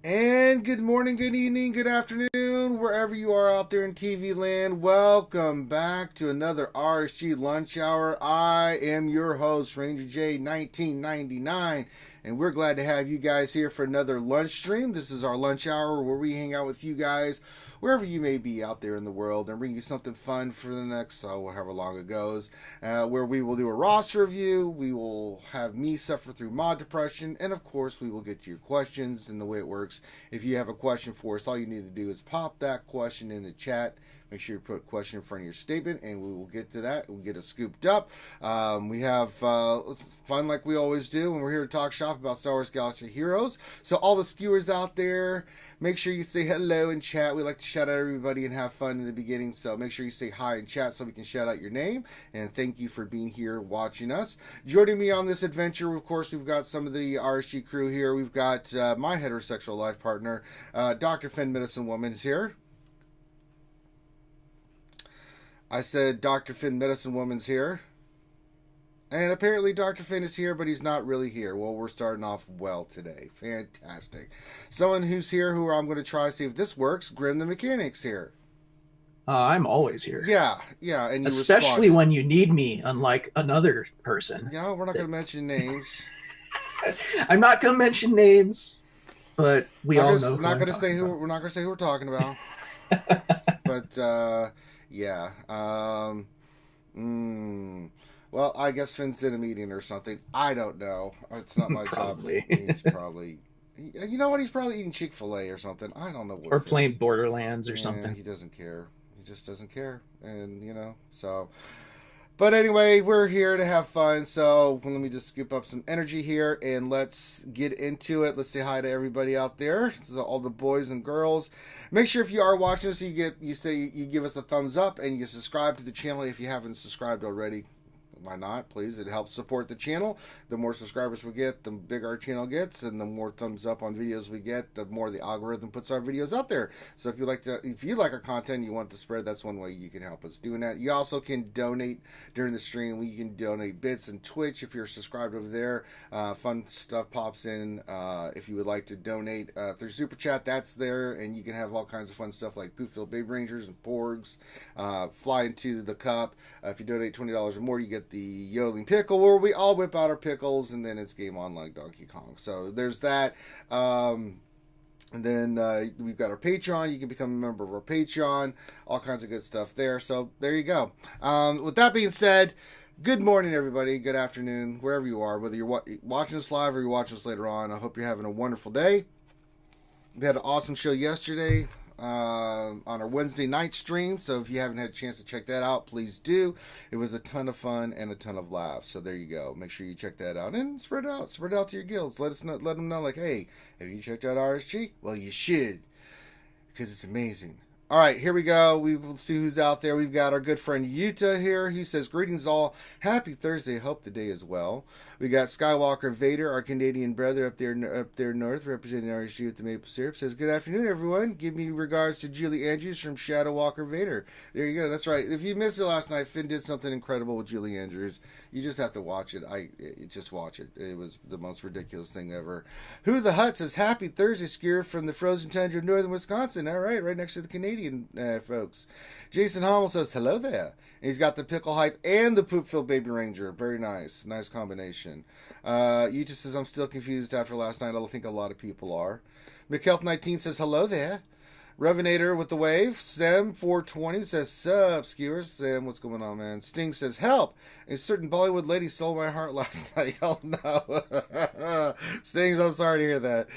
And good morning, good evening, good afternoon, wherever you are out there in TV land. Welcome back to another RSG Lunch Hour. I am your host, Ranger J 1999, and we're glad to have you guys here for another lunch stream. This is our lunch hour where we hang out with you guys wherever you may be out there in the world and bring you something fun for the next, however long it goes, where we will do a roster review, we will have me suffer through mod depression, and of course we will get to your questions. And the way it works, if you have a question for us, all you need to do is pop that question in the chat. Make sure you put question in front of your statement, and we will get to that. We'll get it scooped up. We have fun like we always do, and we're here to talk shop about Star Wars Galaxy Heroes. So all the skewers out there, make sure you say hello in chat. We like to shout out everybody and have fun in the beginning, so make sure you say hi in chat so we can shout out your name. And thank you for being here watching us. Joining me on this adventure, of course, we've got some of the RSG crew here. We've got my heterosexual life partner, Dr. Finn Medicine Woman is here. I said Dr. Finn Medicine Woman's here. And apparently Dr. Finn is here, but he's not really here. Well, we're starting off well today. Fantastic. Someone who's here who I'm going to try to see if this works, Grim the Mechanic's here. I'm always here. Yeah. And you especially responded. when you need me, unlike another person. Yeah, we're not going to mention names. I'm not going to mention names, but we all know. We're not going to say who we're talking about. But yeah. Well, I guess Finn's in a meeting or something. I don't know. It's not my job. He's probably. You know what? He's probably eating Chick-fil-A or something. I don't know what. Or playing Borderlands or something. He doesn't care. He just doesn't care. And, so. But anyway, we're here to have fun. So let me just scoop up some energy here and let's get into it. Let's say hi to everybody out there. So all the boys and girls. Make sure if you are watching this, you give us a thumbs up and you subscribe to the channel if you haven't subscribed already. Why not? Please. It helps support the channel. The more subscribers we get, the bigger our channel gets, and the more thumbs up on videos we get, the more the algorithm puts our videos out there. So if you like our content, you want to spread, that's one way you can help us doing that. You also can donate during the stream. You can donate bits and Twitch if you're subscribed over there. Fun stuff pops in. If you would like to donate through Super Chat, that's there, and you can have all kinds of fun stuff like Poopfield Baby Rangers and Porgs, Fly into the Cup. If you donate $20 or more, you get the Yodeling Pickle, where we all whip out our pickles, and then it's game on like Donkey Kong. So there's that. And then we've got our Patreon. You can become a member of our Patreon. All kinds of good stuff there. So there you go. With that being said, good morning, everybody. Good afternoon, wherever you are. Whether you're watching us live or you're watching us later on, I hope you're having a wonderful day. We had an awesome show yesterday. On our Wednesday night stream, so if you haven't had a chance to check that out, please do. It was a ton of fun and a ton of laughs, so there you go. Make sure you check that out and spread it out to your guilds. Let them know, like, hey, have you checked out RSG? Well, you should, because it's amazing. All right, here we go. We will see who's out there. We've got our good friend Yuta here. He says, greetings all. Happy Thursday. Hope the day is well. We got Skywalker Vader, our Canadian brother up there north, representing RSG with the maple syrup. Says, good afternoon, everyone. Give me regards to Julie Andrews from Shadow Walker Vader. There you go. That's right. If you missed it last night, Finn did something incredible with Julie Andrews. You just have to watch it. Just watch it. It was the most ridiculous thing ever. Who the Hut says, happy Thursday, Skewer from the frozen tundra of northern Wisconsin. All right next to the Canadian folks. Jason Hommel says, hello there. And he's got the pickle hype and the Poopfield Baby Ranger. Very nice. Nice combination. Yuta says, I'm still confused after last night. I think a lot of people are. McHealth19 says, hello there. Revenator with the wave. Sam420 says, sup, skewers. Sam, what's going on, man? Sting says, help. A certain Bollywood lady stole my heart last night. Oh, no. Stings, I'm sorry to hear that.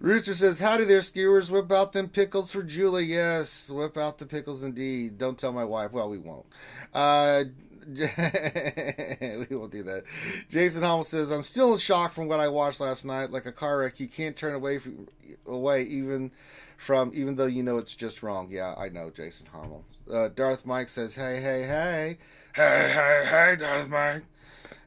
Rooster says, howdy there, skewers. Whip out them pickles for Julie. Yes, whip out the pickles indeed. Don't tell my wife. Well, we won't. We won't do that. Jason Hommel says, I'm still in shock from what I watched last night. Like a car wreck, you can't turn away even though you know it's just wrong. Yeah, I know, Jason Hommel. Darth Mike says, hey, Darth Mike.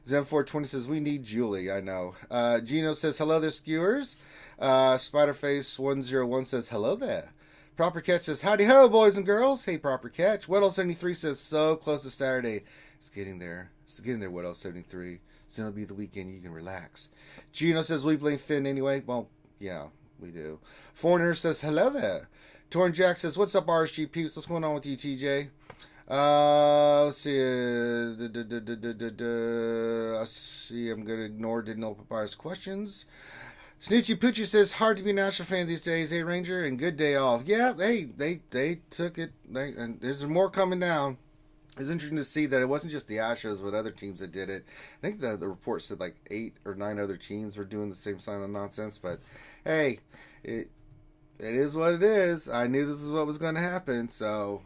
Zem420 says, we need Julie. I know. Gino says, hello there, skewers. Spiderface101 says, hello there. Proper Catch says, howdy ho, boys and girls. Hey, Proper Catch. Weddle73 says, so close to Saturday. It's getting there. Weddle73. Soon it'll be the weekend. You can relax. Gino says, we blame Finn anyway. Well, yeah. We do. Foreigner says, hello there. Torn Jack says, what's up, RSG peeps? What's going on with you, TJ? Let's see. I see. I'm going to ignore Didn't Know Papyrus questions. Snoochie Poochie says, hard to be a National fan these days, eh, Ranger? And good day off. Yeah, they took it. And there's more coming down. It's interesting to see that it wasn't just the Astros, but other teams that did it. I think the report said like 8 or 9 other teams were doing the same sign of nonsense. But hey, it is what it is. I knew this is what was going to happen. So,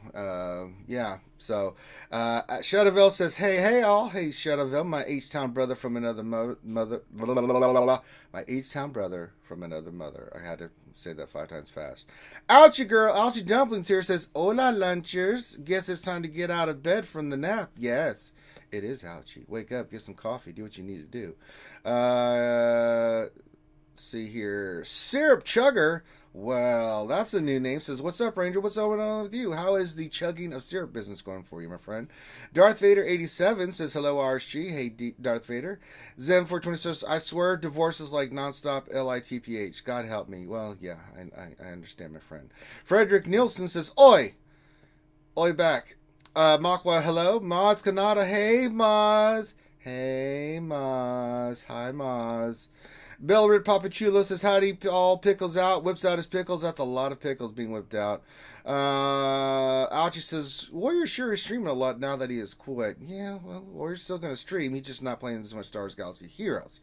yeah. So, Shadowville says, hey, all. Hey, Shadowville, my H-Town brother from another mother. My H-Town brother from another mother. I had to say that 5 times fast. Ouchie girl, Ouchie Dumplings here says, hola, lunchers. Guess it's time to get out of bed from the nap. Yes, it is, Ouchie. Wake up, get some coffee, do what you need to do. See here. Syrup Chugger. Well, that's a new name. Says, what's up, Ranger? What's going on with you? How is the chugging of syrup business going for you, my friend? Darth Vader 87 says, hello, RSG. Hey, Darth Vader. Zem420 says, I swear divorce is like nonstop LITPH. God help me. Well, yeah, I understand, my friend. Frederick Nielsen says, oi. Oi back. Makwa, hello. Maz Kanata. Hey, Maz. Hey, Maz. Hi, Maz. Belrid Papachulo says, howdy, all pickles out. Whips out his pickles. That's a lot of pickles being whipped out. Ouchie says, Warrior sure is streaming a lot now that he has quit. Yeah, well, Warrior's still going to stream. He's just not playing as much Star Wars Galaxy Heroes.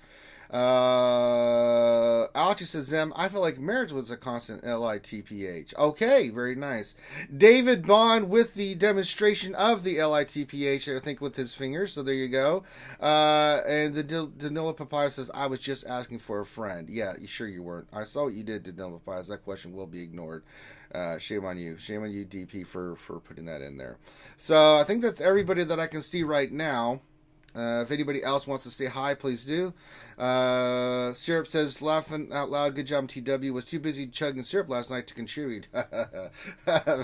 Ouchie says, Zem, I feel like marriage was a constant LITPH. Okay, very nice. David Bond with the demonstration of the LITPH, I think, with his fingers. So there you go. And the Danilo Papyrus says, I was just asking for a friend. Yeah, sure you weren't. I saw what you did, Danilo Papyrus. That question will be ignored. Shame on you. Shame on you, DP, for putting that in there. So I think that's everybody that I can see right now. If anybody else wants to say hi, please do. Syrup says, laughing out loud, good job, TW. Was too busy chugging syrup last night to contribute.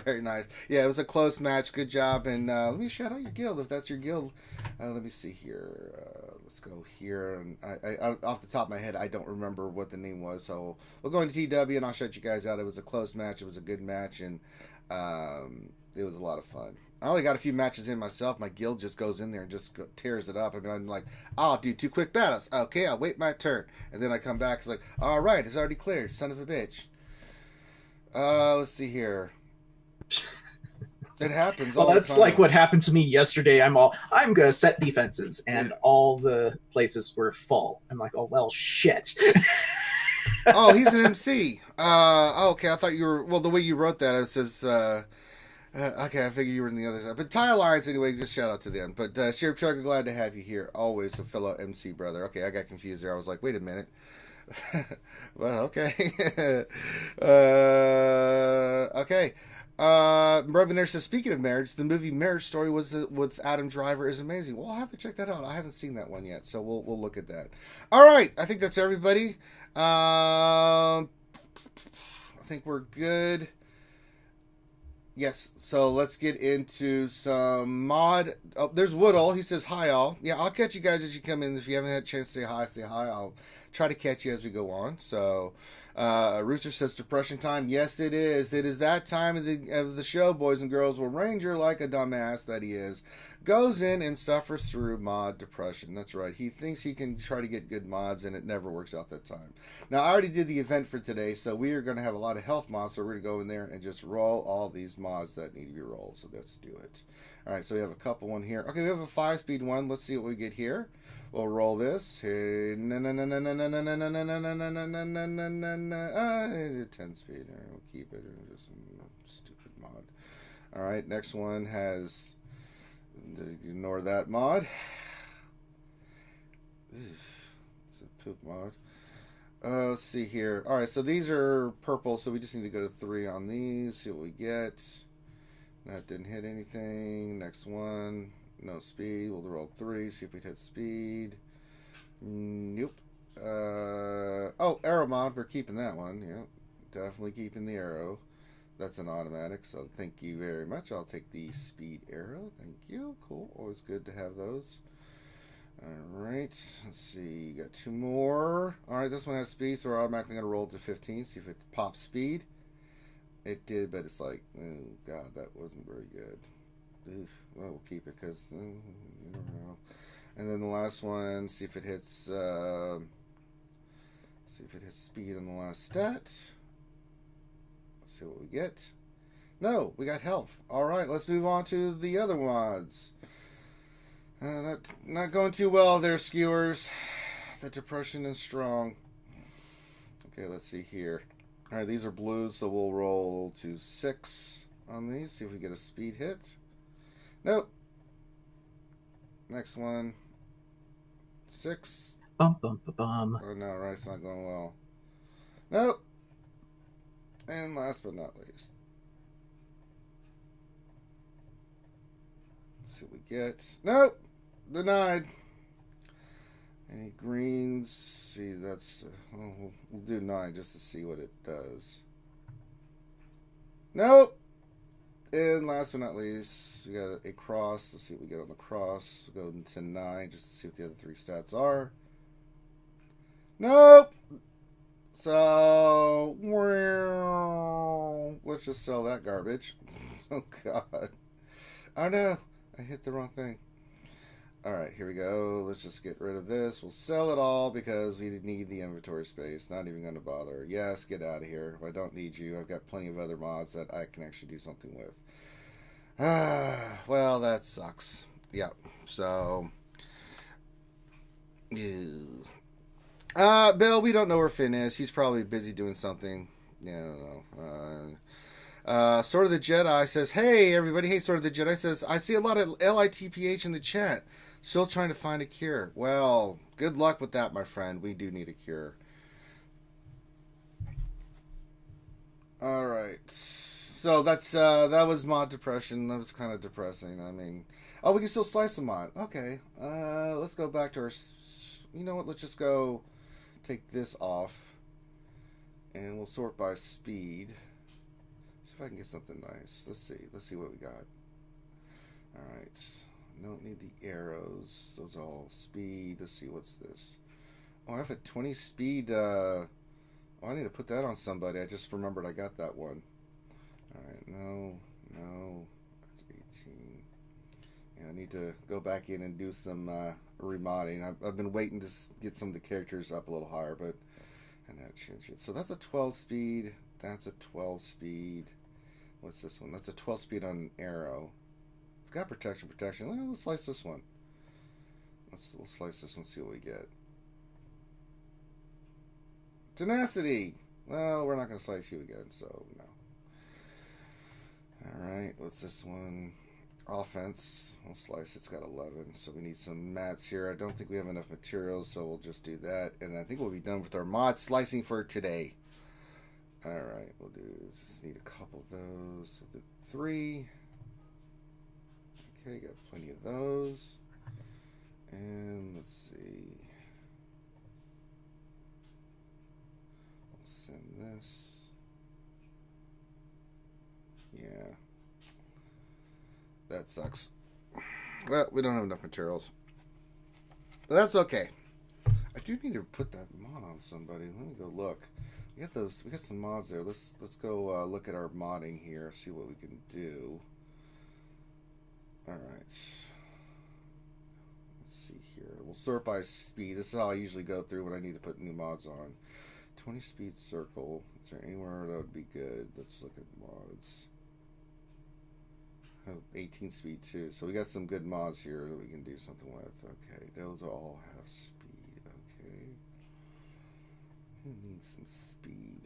Very nice. Yeah, it was a close match. Good job. And let me shout out your guild, if that's your guild. Let me see here. Let's go here. And I off the top of my head, I don't remember what the name was. So we'll go into TW, and I'll shout you guys out. It was a close match. It was a good match, and it was a lot of fun. I only got a few matches in myself. My guild just goes in there and just tears it up. I mean, I'm like, I'll do 2 quick battles. Okay, I'll wait my turn. And then I come back. It's like, all right, it's already cleared. Son of a bitch. Let's see here. It happens all the time. Well, that's like what happened to me yesterday. I'm going to set defenses, and all the places were full. I'm like, oh, well, shit. Oh, he's an MC. Okay, I thought you were, well, the way you wrote that, it says, okay, I figured you were in the other side. But Tie Alliance, anyway, just shout out to them. But Syrup Chugger, glad to have you here. Always a fellow MC brother. Okay, I got confused there. I was like, wait a minute. Well, okay. Okay. Revenant says, speaking of marriage, the movie Marriage Story with Adam Driver is amazing. Well, I'll have to check that out. I haven't seen that one yet, so we'll look at that. All right, I think that's everybody. I think we're good. Yes, so let's get into some mod. Oh, there's Woodall. He says, hi, all. Yeah, I'll catch you guys as you come in. If you haven't had a chance to say hi, say hi. I'll try to catch you as we go on. So, Rooster says, depression time. Yes, it is. It is that time of the show, boys and girls, where Ranger, like a dumbass that he is, goes in and suffers through mod depression. That's right. He thinks he can try to get good mods, and it never works out that time. Now, I already did the event for today, so we are going to have a lot of health mods, so we're going to go in there and just roll all these mods that need to be rolled. So let's do it. All right, so we have a couple one here. Okay, we have a 5-speed one. Let's see what we get here. We'll roll this. Hey, 10-speed. We'll keep it. Just stupid mod. All right, next one has... Ignore that mod. It's a poop mod. Let's see here. Alright, so these are purple, so we just need to go to 3 on these. See what we get. That didn't hit anything. Next one. No speed. We'll roll 3. See if we hit speed. Nope. Oh, arrow mod. We're keeping that one. Yep. Definitely keeping the arrow. That's an automatic, so thank you very much. I'll take the speed arrow. Thank you. Cool. Always good to have those. Alright, let's see. Got 2 more. Alright, this one has speed, so we're automatically going to roll it to 15. See if it pops speed. It did, but it's like, oh god, that wasn't very good. Oof. Well, we'll keep it because you never know. And then the last one, see if it hits speed on the last stat. Let's see what we get. No, we got health. Alright, let's move on to the other mods. Not going too well there, skewers. The depression is strong. Okay, let's see here. Alright, these are blues, so we'll roll to 6 on these. See if we get a speed hit. Nope. Next one. 6. Bum, bum, bum, bum. Oh no, right, it's not going well. Nope. And last but not least. Let's see what we get. Nope. Denied. Any greens? See, that's... we'll do 9 just to see what it does. Nope. And last but not least, we got a cross. Let's see what we get on the cross. We'll go into 9 just to see what the other 3 stats are. Nope. So, let's just sell that garbage. Oh, God. Oh, no. I hit the wrong thing. Alright, here we go. Let's just get rid of this. We'll sell it all because we need the inventory space. Not even going to bother. Yes, get out of here. I don't need you. I've got plenty of other mods that I can actually do something with. Well, that sucks. Yep. So, ew. Bill, we don't know where Finn is. He's probably busy doing something. Yeah, I don't know. Sword of the Jedi says, hey, everybody. Hey, Sword of the Jedi says, I see a lot of LITPH in the chat. Still trying to find a cure. Well, good luck with that, my friend. We do need a cure. Alright. So that's, that was mod depression. That was kind of depressing. I mean, oh, we can still slice a mod. Okay. Let's go back to our, you know what? Let's just go take this off. And we'll sort by speed. See if I can get something nice. Let's see. Let's see what we got. Alright. Don't need the arrows. Those are all speed. Let's see. What's this? Oh, I have a 20 speed. Oh, I need to put that on somebody. I just remembered I got that one. Alright. No. That's 18. Yeah, I need to go back in and do some remodding. I've been waiting to get some of the characters up a little higher, but I had to change it. So that's a 12 speed. That's a 12 speed. What's this one? That's a 12 speed on an arrow. It's got protection. Well, let's slice this one. We'll slice this one, see what we get. Tenacity! Well, we're not going to slice you again, so no. Alright, what's this one? Offense. We'll slice. It's got 11, so we need some mats here. I don't think we have enough materials, so we'll just do that. And I think we'll be done with our mod slicing for today. Alright, we'll just need a couple of those. We'll do 3. Okay, got plenty of those. And let's see. Let's send this. Yeah. That sucks. Well, we don't have enough materials. But that's okay. I do need to put that mod on somebody. Let me go look. We got some mods there. Let's go look at our modding here, see what we can do. Alright. Let's see here. We'll sort by speed. This is how I usually go through when I need to put new mods on. 20 speed circle. Is there anywhere that would be good? Let's look at mods. Oh, 18 speed too. So we got some good mods here that we can do something with. Okay, those all have speed. Okay. Who needs some speed?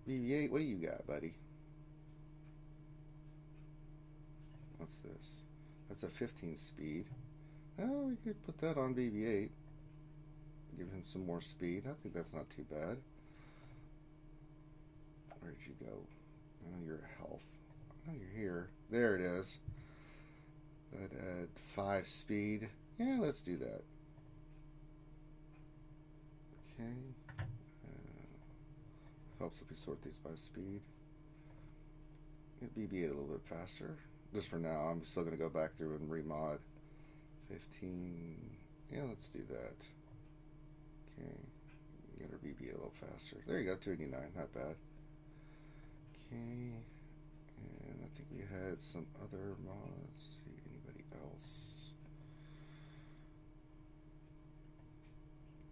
BB-8, what do you got, buddy? What's this? That's a 15 speed. Oh, we could put that on BB-8. Give him some more speed. I think that's not too bad. Where did you go? I know you're at health. I know you're here. There it is. That add 5 speed. Yeah, let's do that. Okay. Helps if we sort these by speed. Get BB-8 a little bit faster. Just for now. I'm still going to go back through and remod. 15. Yeah, let's do that. Okay. Get our BB a little faster. There you go, 289. Not bad. Okay. And I think we had some other mods. See, anybody else?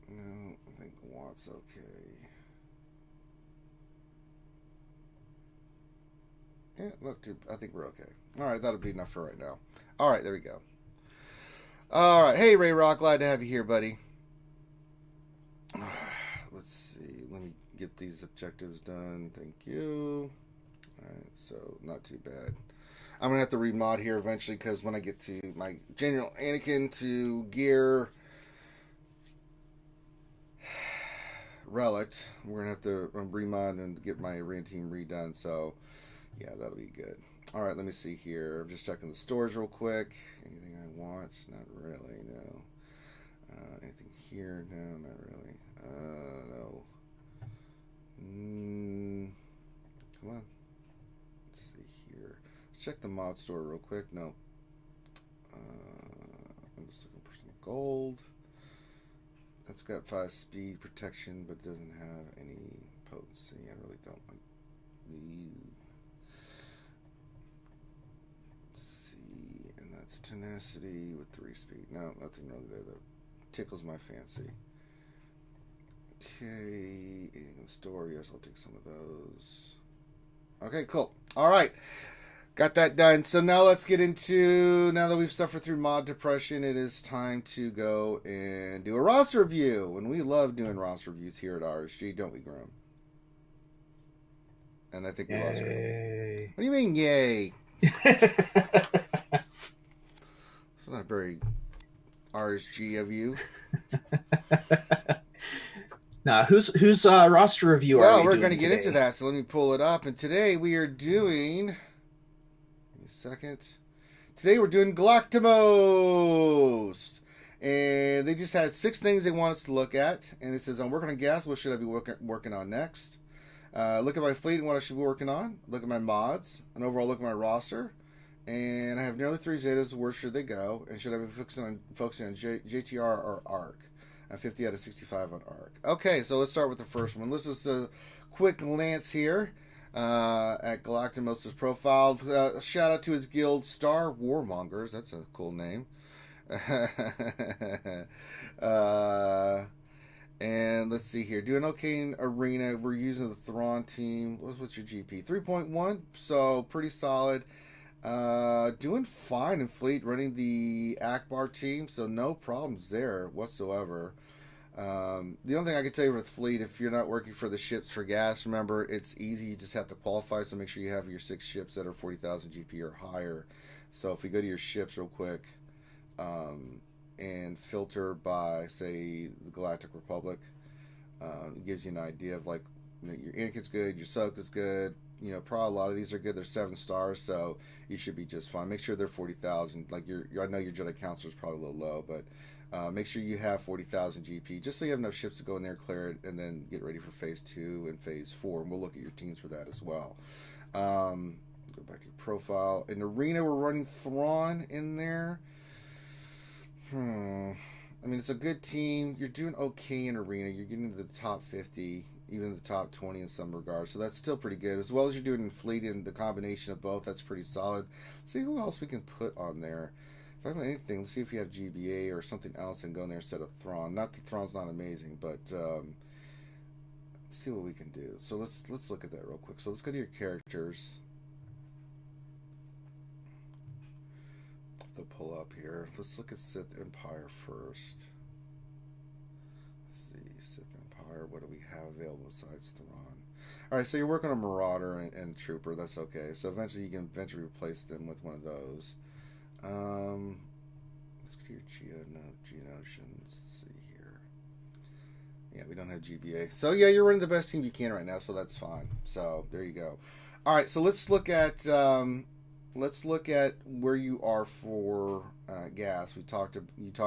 No, I think Watt's okay. Yeah, look, I think we're okay. All right, that'll be enough for right now. All right, there we go. All right, hey Ray Rock, glad to have you here, buddy. Let's see. Let me get these objectives done. Thank you. All right, so not too bad. I'm gonna have to remod here eventually because when I get to my General Anakin to gear Relic, we're gonna have to remod and get my arena team redone. So yeah, that'll be good. All right, let me see here. I'm just checking the stores real quick. Anything I want? Not really, no. Anything here? No, not really. No. Come on. Let's see here. Let's check the mod store real quick. No. I'm just looking for some gold. That's got 5 speed protection, but doesn't have any potency. I really don't like these. That's tenacity with 3 speed. No, nothing really there that tickles my fancy. Okay, anything in the store? Yes, I'll take some of those. Okay, cool. All right, got that done. So now let's get into, now that we've suffered through mod depression, it is time to go and do a roster review. And we love doing roster reviews here at RSG, don't we, Grim? And I think we lost Grim. What do you mean, yay? It's not very RSG of you. Now, whose roster review are we doing? Well, we're going to get today? into that, so let me pull it up. And today we are doing... Give me a second. Today we're doing Galactus. And they just had 6 things they want us to look at. And it says, I'm working on gas. What should I be working on next? Look at my fleet and what I should be working on. Look at my mods. An overall look at my roster. And I have nearly 3 Zetas. Where should they go? And should I be focusing on JTR or ARC? I'm 50 out of 65 on ARC. Okay, so let's start with the first one. Let's just a quick glance here at Galactus' profile. Shout out to his guild, Star Warmongers. That's a cool name. And let's see here. Doing okay in arena. We're using the Thrawn team. What's your GP? 3.1. So pretty solid. Doing fine in fleet, running the Akbar team, so no problems there whatsoever. The only thing I can tell you with fleet, if you're not working for the ships for gas, remember it's easy. You just have to qualify, so make sure you have your 6 ships that are 40,000 GP or higher. So if we go to your ships real quick, and filter by, say, the Galactic Republic, it gives you an idea of, like, you know, your Anakin's good, your Ahsoka's good. You know, probably a lot of these are good. They're 7 stars, so you should be just fine. Make sure they're 40,000. Like I know your Jedi Council is probably a little low, but make sure you have 40,000 GP, just so you have enough ships to go in there, clear it, and then get ready for Phase 2 and Phase 4. And we'll look at your teams for that as well. Go back to your profile. In Arena, we're running Thrawn in there. I mean, it's a good team. You're doing okay in Arena. You're getting to the top 50. Even the top 20 in some regards, so that's still pretty good. As well as you're doing in fleet, and the combination of both, that's pretty solid. Let's see who else we can put on there. If I have anything, let's see if you have GBA or something else and go in there instead of Thrawn. Not that Thrawn's not amazing, but let's see what we can do. So let's look at that real quick. So let's go to your characters. They'll pull up here. Let's look at Sith Empire first. Let's see, Sith Empire. What do we have available besides Thrawn? Alright, so you're working on Marauder and Trooper. That's okay. So eventually you can replace them with one of those. Let's go to your Geonosians. Let's see here. Yeah, we don't have GBA. So yeah, you're running the best team you can right now, so that's fine. So there you go. Alright, so let's look at where you are for gas. You talked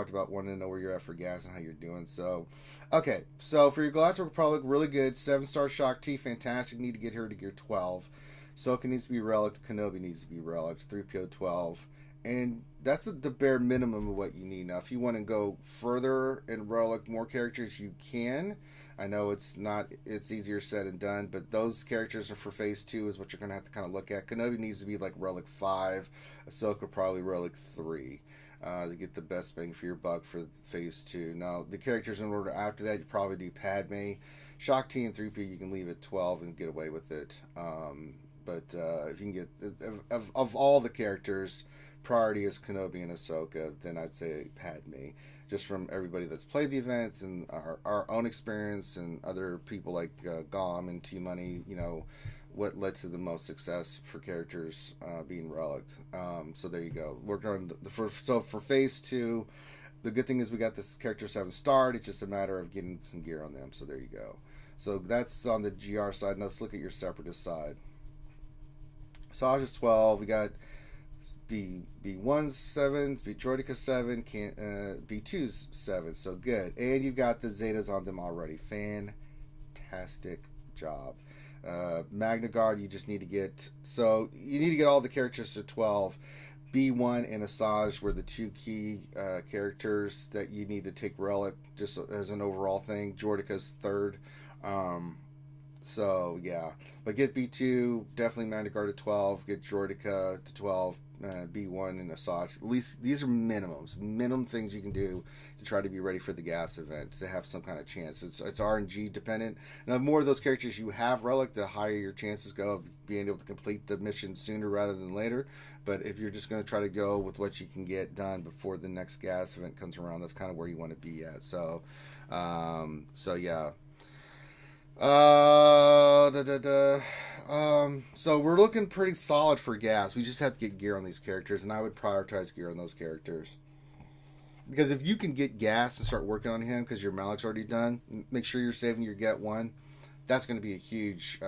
about wanting to know where you're at for gas and how you're doing. So, okay. So for your Galactic Republic, really good. 7-star Shock T, fantastic. Need to get her to gear 12. Soka needs to be relic. Kenobi needs to be relic. 3PO 12. and that's the bare minimum of what you need. Now, if you want to go further and relic more characters, you can. I know it's not, it's easier said than done, but those characters are for phase 2 is what you're going to have to kind of look at. Kenobi needs to be like relic 5, Ahsoka probably relic 3. To get the best bang for your buck for phase 2. Now, the characters in order after that, you probably do Padme. Shakti and 3P you can leave at 12 and get away with it. But if you can get, of all the characters, priority is Kenobi and Ahsoka, then I'd say Padme. Just from everybody that's played the event and our own experience and other people like Gom and T-Money, you know, what led to the most success for characters being relicked. So there you go. Working on for phase 2, the good thing is we got this character 7 starred. It's just a matter of getting some gear on them. So there you go. So that's on the GR side. Now let's look at your separatist side. Saj is 12. We got B1's 7, Droideka 7, B2's 7. So good. And you've got the Zetas on them already. Fantastic job. Magna Guard, you just need to get, so you need to get all the characters to 12. B1 and Asajj were the 2 key characters that you need to take relic just as an overall thing. Droideka's 3rd. So yeah, but get B2, definitely Magna Guard to 12, get Droideka to 12, B1 and Asajj. At least these are minimum things you can do to try to be ready for the gas event, to have some kind of chance. It's RNG dependent. Now, the more of those characters you have relic, the higher your chances go of being able to complete the mission sooner rather than later. But if you're just going to try to go with what you can get done before the next gas event comes around, that's kind of where you want to be at. So yeah. So we're looking pretty solid for gas. We just have to get gear on these characters, and I would prioritize gear on those characters. Because if you can get gas and start working on him because your Malic's already done, make sure you're saving your Get 1. That's going to be a huge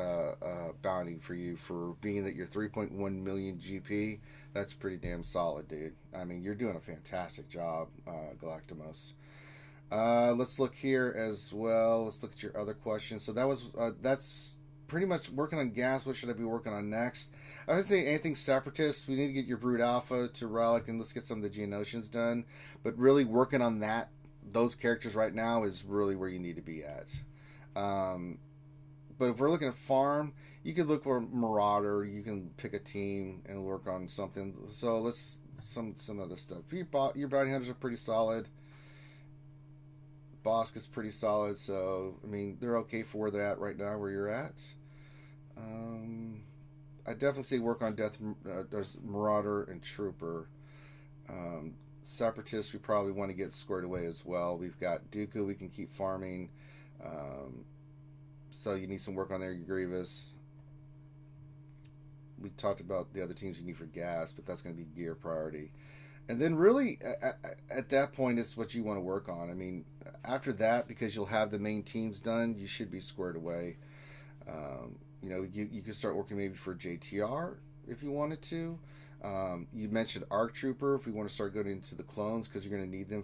bounty for you for being that you're 3.1 million GP. That's pretty damn solid, dude. I mean, you're doing a fantastic job, Galactus. Let's look here as well. Let's look at your other questions. So that's pretty much working on gas. What should I be working on next? I would say anything separatist. We need to get your Brood Alpha to relic, and let's get some of the Geonosians done. But really working on those characters right now is really where you need to be at. But if we're looking at farm, you could look for Marauder. You can pick a team and work on something. So let's some other stuff. Your bounty hunters are pretty solid. Bosk is pretty solid, so I mean they're okay for where they're at right now, where you're at. I definitely say work on Death Marauder and Trooper. Separatists we probably want to get squared away as well. We've got Dooku we can keep farming. So you need some work on there, Grievous. We talked about the other teams you need for gas, but that's going to be gear priority. And then really, at that point, it's what you want to work on. I mean, after that, because you'll have the main teams done, you should be squared away. You could start working maybe for JTR if you wanted to. You mentioned ARC Trooper if we want to start going into the clones because you're going to need them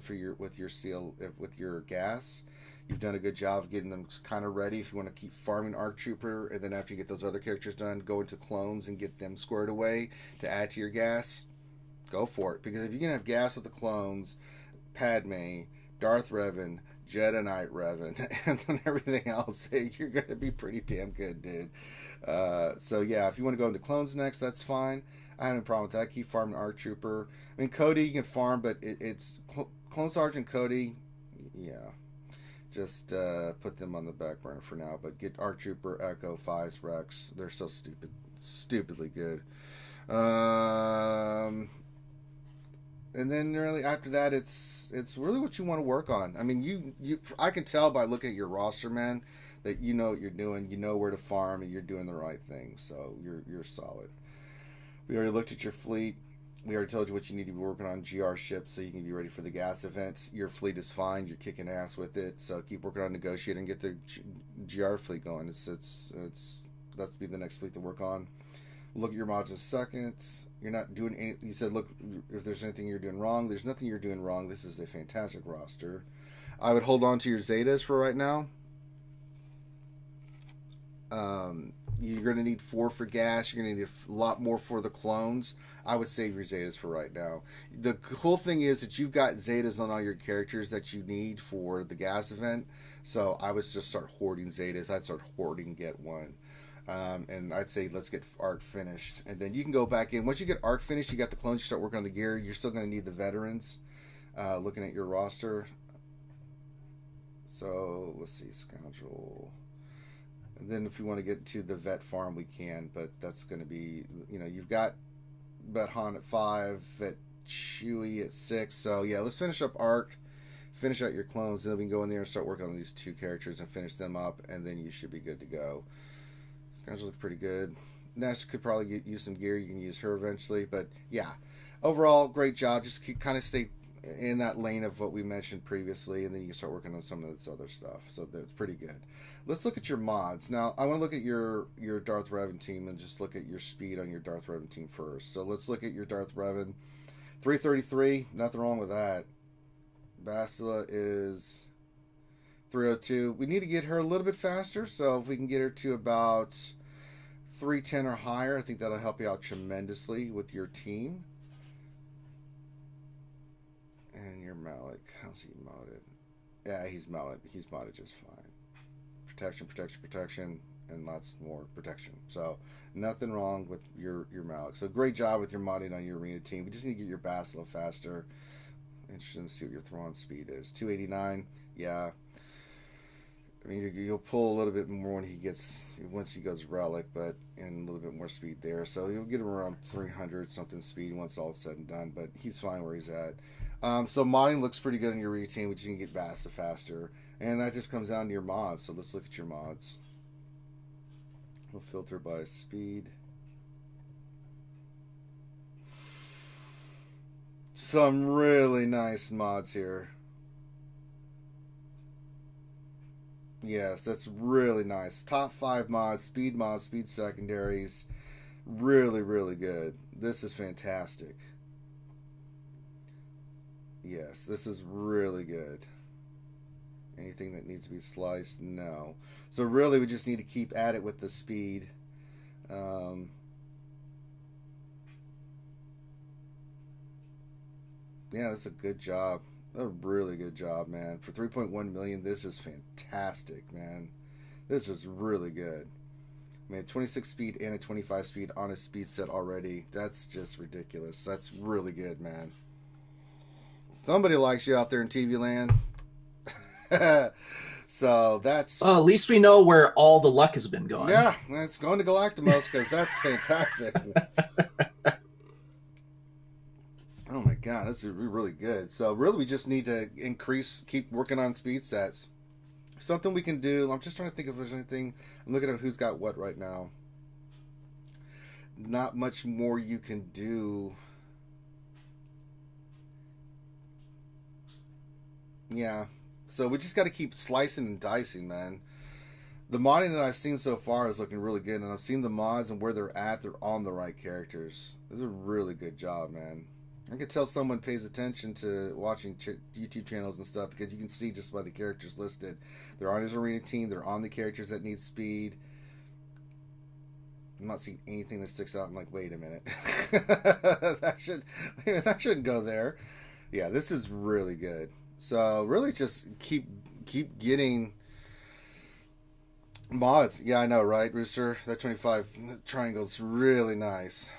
with your gas. You've done a good job of getting them kind of ready if you want to keep farming ARC Trooper, and then after you get those other characters done, go into clones and get them squared away to add to your gas. Go for it, because if you can have gas with the clones, Padme, Darth Revan, Jedi Knight Revan, and then everything else, you're going to be pretty damn good, dude. So yeah, if you want to go into clones next, that's fine. I have no problem with that. Keep farming ARC Trooper. I mean, Cody you can farm, but it's Clone Sergeant Cody, yeah. Just put them on the back burner for now, but get ARC Trooper, Echo, Fives, Rex. They're so stupidly good. And then really after that, it's really what you want to work on. I mean, I can tell by looking at your roster, man, that you know what you're doing. You know where to farm, and you're doing the right thing. So you're solid. We already looked at your fleet. We already told you what you need to be working on GR ships so you can be ready for the gas event. Your fleet is fine. You're kicking ass with it. So keep working on negotiating and get the GR fleet going. That's be the next fleet to work on. Look at your mods in a second. You're not doing any. You said, look, if there's anything you're doing wrong, there's nothing you're doing wrong. This is a fantastic roster. I would hold on to your Zetas for right now. You're going to need 4 for gas. You're going to need a lot more for the clones. I would save your Zetas for right now. The cool thing is that you've got Zetas on all your characters that you need for the gas event. So I would just start hoarding Zetas. I'd start hoarding Get 1. And I'd say let's get Arc finished. And then you can go back in. Once you get Arc finished, you got the clones, you start working on the gear. You're still going to need the veterans. Looking at your roster. So let's see, Scoundrel. And then if you want to get to the vet farm, we can, but that's going to be, you've got Vet Han at 5, Vet Chewie at 6. So yeah, let's finish up Arc, finish out your clones, and then we can go in there and start working on these 2 characters and finish them up, and then you should be good to go. Scoundrel looks pretty good. Nest could probably use some gear. You can use her eventually, but yeah, overall, great job. Just kind of stay in that lane of what we mentioned previously, and then you can start working on some of this other stuff. So that's pretty good. Let's look at your mods. Now, I want to look at your Darth Revan team and just look at your speed on your Darth Revan team first. So let's look at your Darth Revan. 333, nothing wrong with that. Bastila is 302. We need to get her a little bit faster, so if we can get her to about 310 or higher, I think that'll help you out tremendously with your team. And your Malik, how's he modded? Yeah, he's modded. He's modded just fine. Protection, and lots more protection. So nothing wrong with your Malik. So great job with your modding on your arena team. We just need to get your Bastila faster. Interesting to see what your Thrawn speed is. 289. Yeah. I mean, you'll pull a little bit more once he goes relic, but and a little bit more speed there. So you'll get him around 300 something speed once all said and done. But he's fine where he's at. So modding looks pretty good in your arena team. We just need to get Bastila faster. And that just comes down to your mods. So let's look at your mods. We'll filter by speed. Some really nice mods here. Yes, that's really nice. Top 5 mods, speed secondaries. Really, really good. This is fantastic. Yes, this is really good. Anything that needs to be sliced? No. So really we just need to keep at it with the speed. Yeah, that's a good job. A really good job, man. For 3.1 million, this is fantastic, man. This is really good. Man, 26 speed and a 25 speed on a speed set already. That's just ridiculous. That's really good, man. Somebody likes you out there in TV land. So that's at least we know where all the luck has been going. Yeah, it's going to Galactus because that's fantastic. Oh my god, this is really good. So really we just need to keep working on speed sets. Something we can do, I'm just trying to think if there's anything. I'm looking at who's got what right now. Not much more you can do. Yeah. So we just got to keep slicing and dicing, man. The modding that I've seen so far is looking really good, and I've seen the mods and where they're at. They're on the right characters. This is a really good job, man. I can tell someone pays attention to watching YouTube channels and stuff because you can see just by the characters listed. They're on his arena team. They're on the characters that need speed. I'm not seeing anything that sticks out. I'm like, wait a minute. that shouldn't go there. Yeah, this is really good. So really just keep getting mods. Yeah, I know, right, Rooster? That 25 triangle is really nice.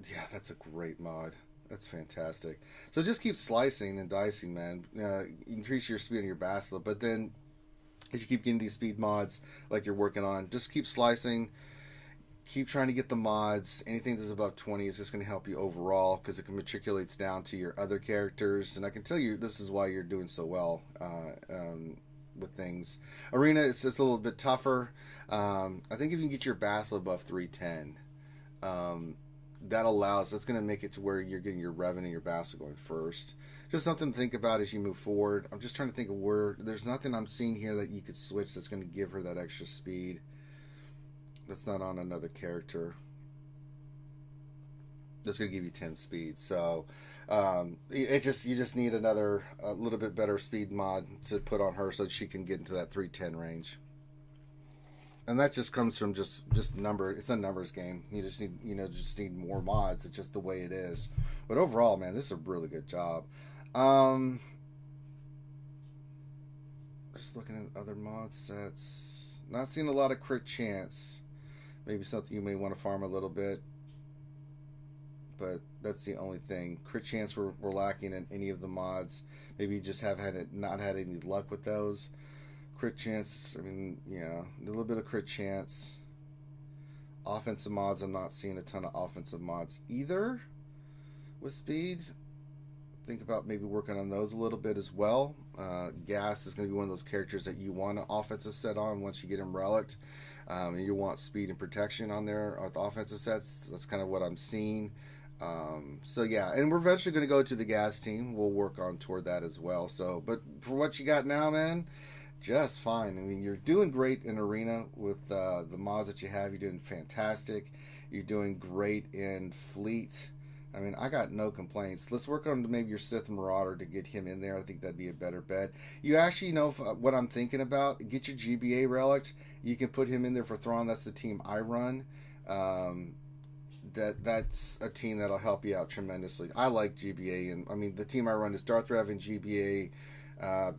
Yeah, that's a great mod. That's fantastic. So just keep slicing and dicing, man. Increase your speed on your Bastila, but then as you keep getting these speed mods like you're working on, just keep slicing. Keep trying to get the mods. Anything that's above 20 is just going to help you overall because it matriculates down to your other characters. And I can tell you this is why you're doing so well with things. Arena is just a little bit tougher. I think if you can get your Bastila above 310, that's going to make it to where you're getting your Revan and your Bastila going first. Just something to think about as you move forward. I'm just trying to think of where there's nothing I'm seeing here that you could switch that's going to give her that extra speed. That's not on another character. That's going to give you 10 speed. So you just need a little bit better speed mod to put on her so that she can get into that 310 range. And that just comes from just number. It's a numbers game. You just need more mods. It's just the way it is. But overall, man, this is a really good job. Just looking at other mod sets. Not seeing a lot of crit chance. Maybe something you may want to farm a little bit. But that's the only thing. Crit chance we're lacking in any of the mods. Maybe you just have not had any luck with those. Crit chance, I mean, yeah, a little bit of crit chance. Offensive mods, I'm not seeing a ton of offensive mods either with speed. Think about maybe working on those a little bit as well. Gas is going to be one of those characters that you want an offensive set on once you get him relicked. And you want speed and protection on there with offensive sets. That's kind of what I'm seeing. So yeah, and we're eventually going to go to the gas team. We'll work on toward that as well. So, but for what you got now, man, just fine. I mean, you're doing great in arena with the mods that you have. You're doing fantastic. You're doing great in fleet. I mean, I got no complaints. Let's work on maybe your Sith Marauder to get him in there. I think that'd be a better bet. You actually know what I'm thinking about. Get your GBA relic. You can put him in there for Thrawn. That's the team I run. That's a team that'll help you out tremendously. I like GBA, and I mean the team I run is Darth Revan, GBA,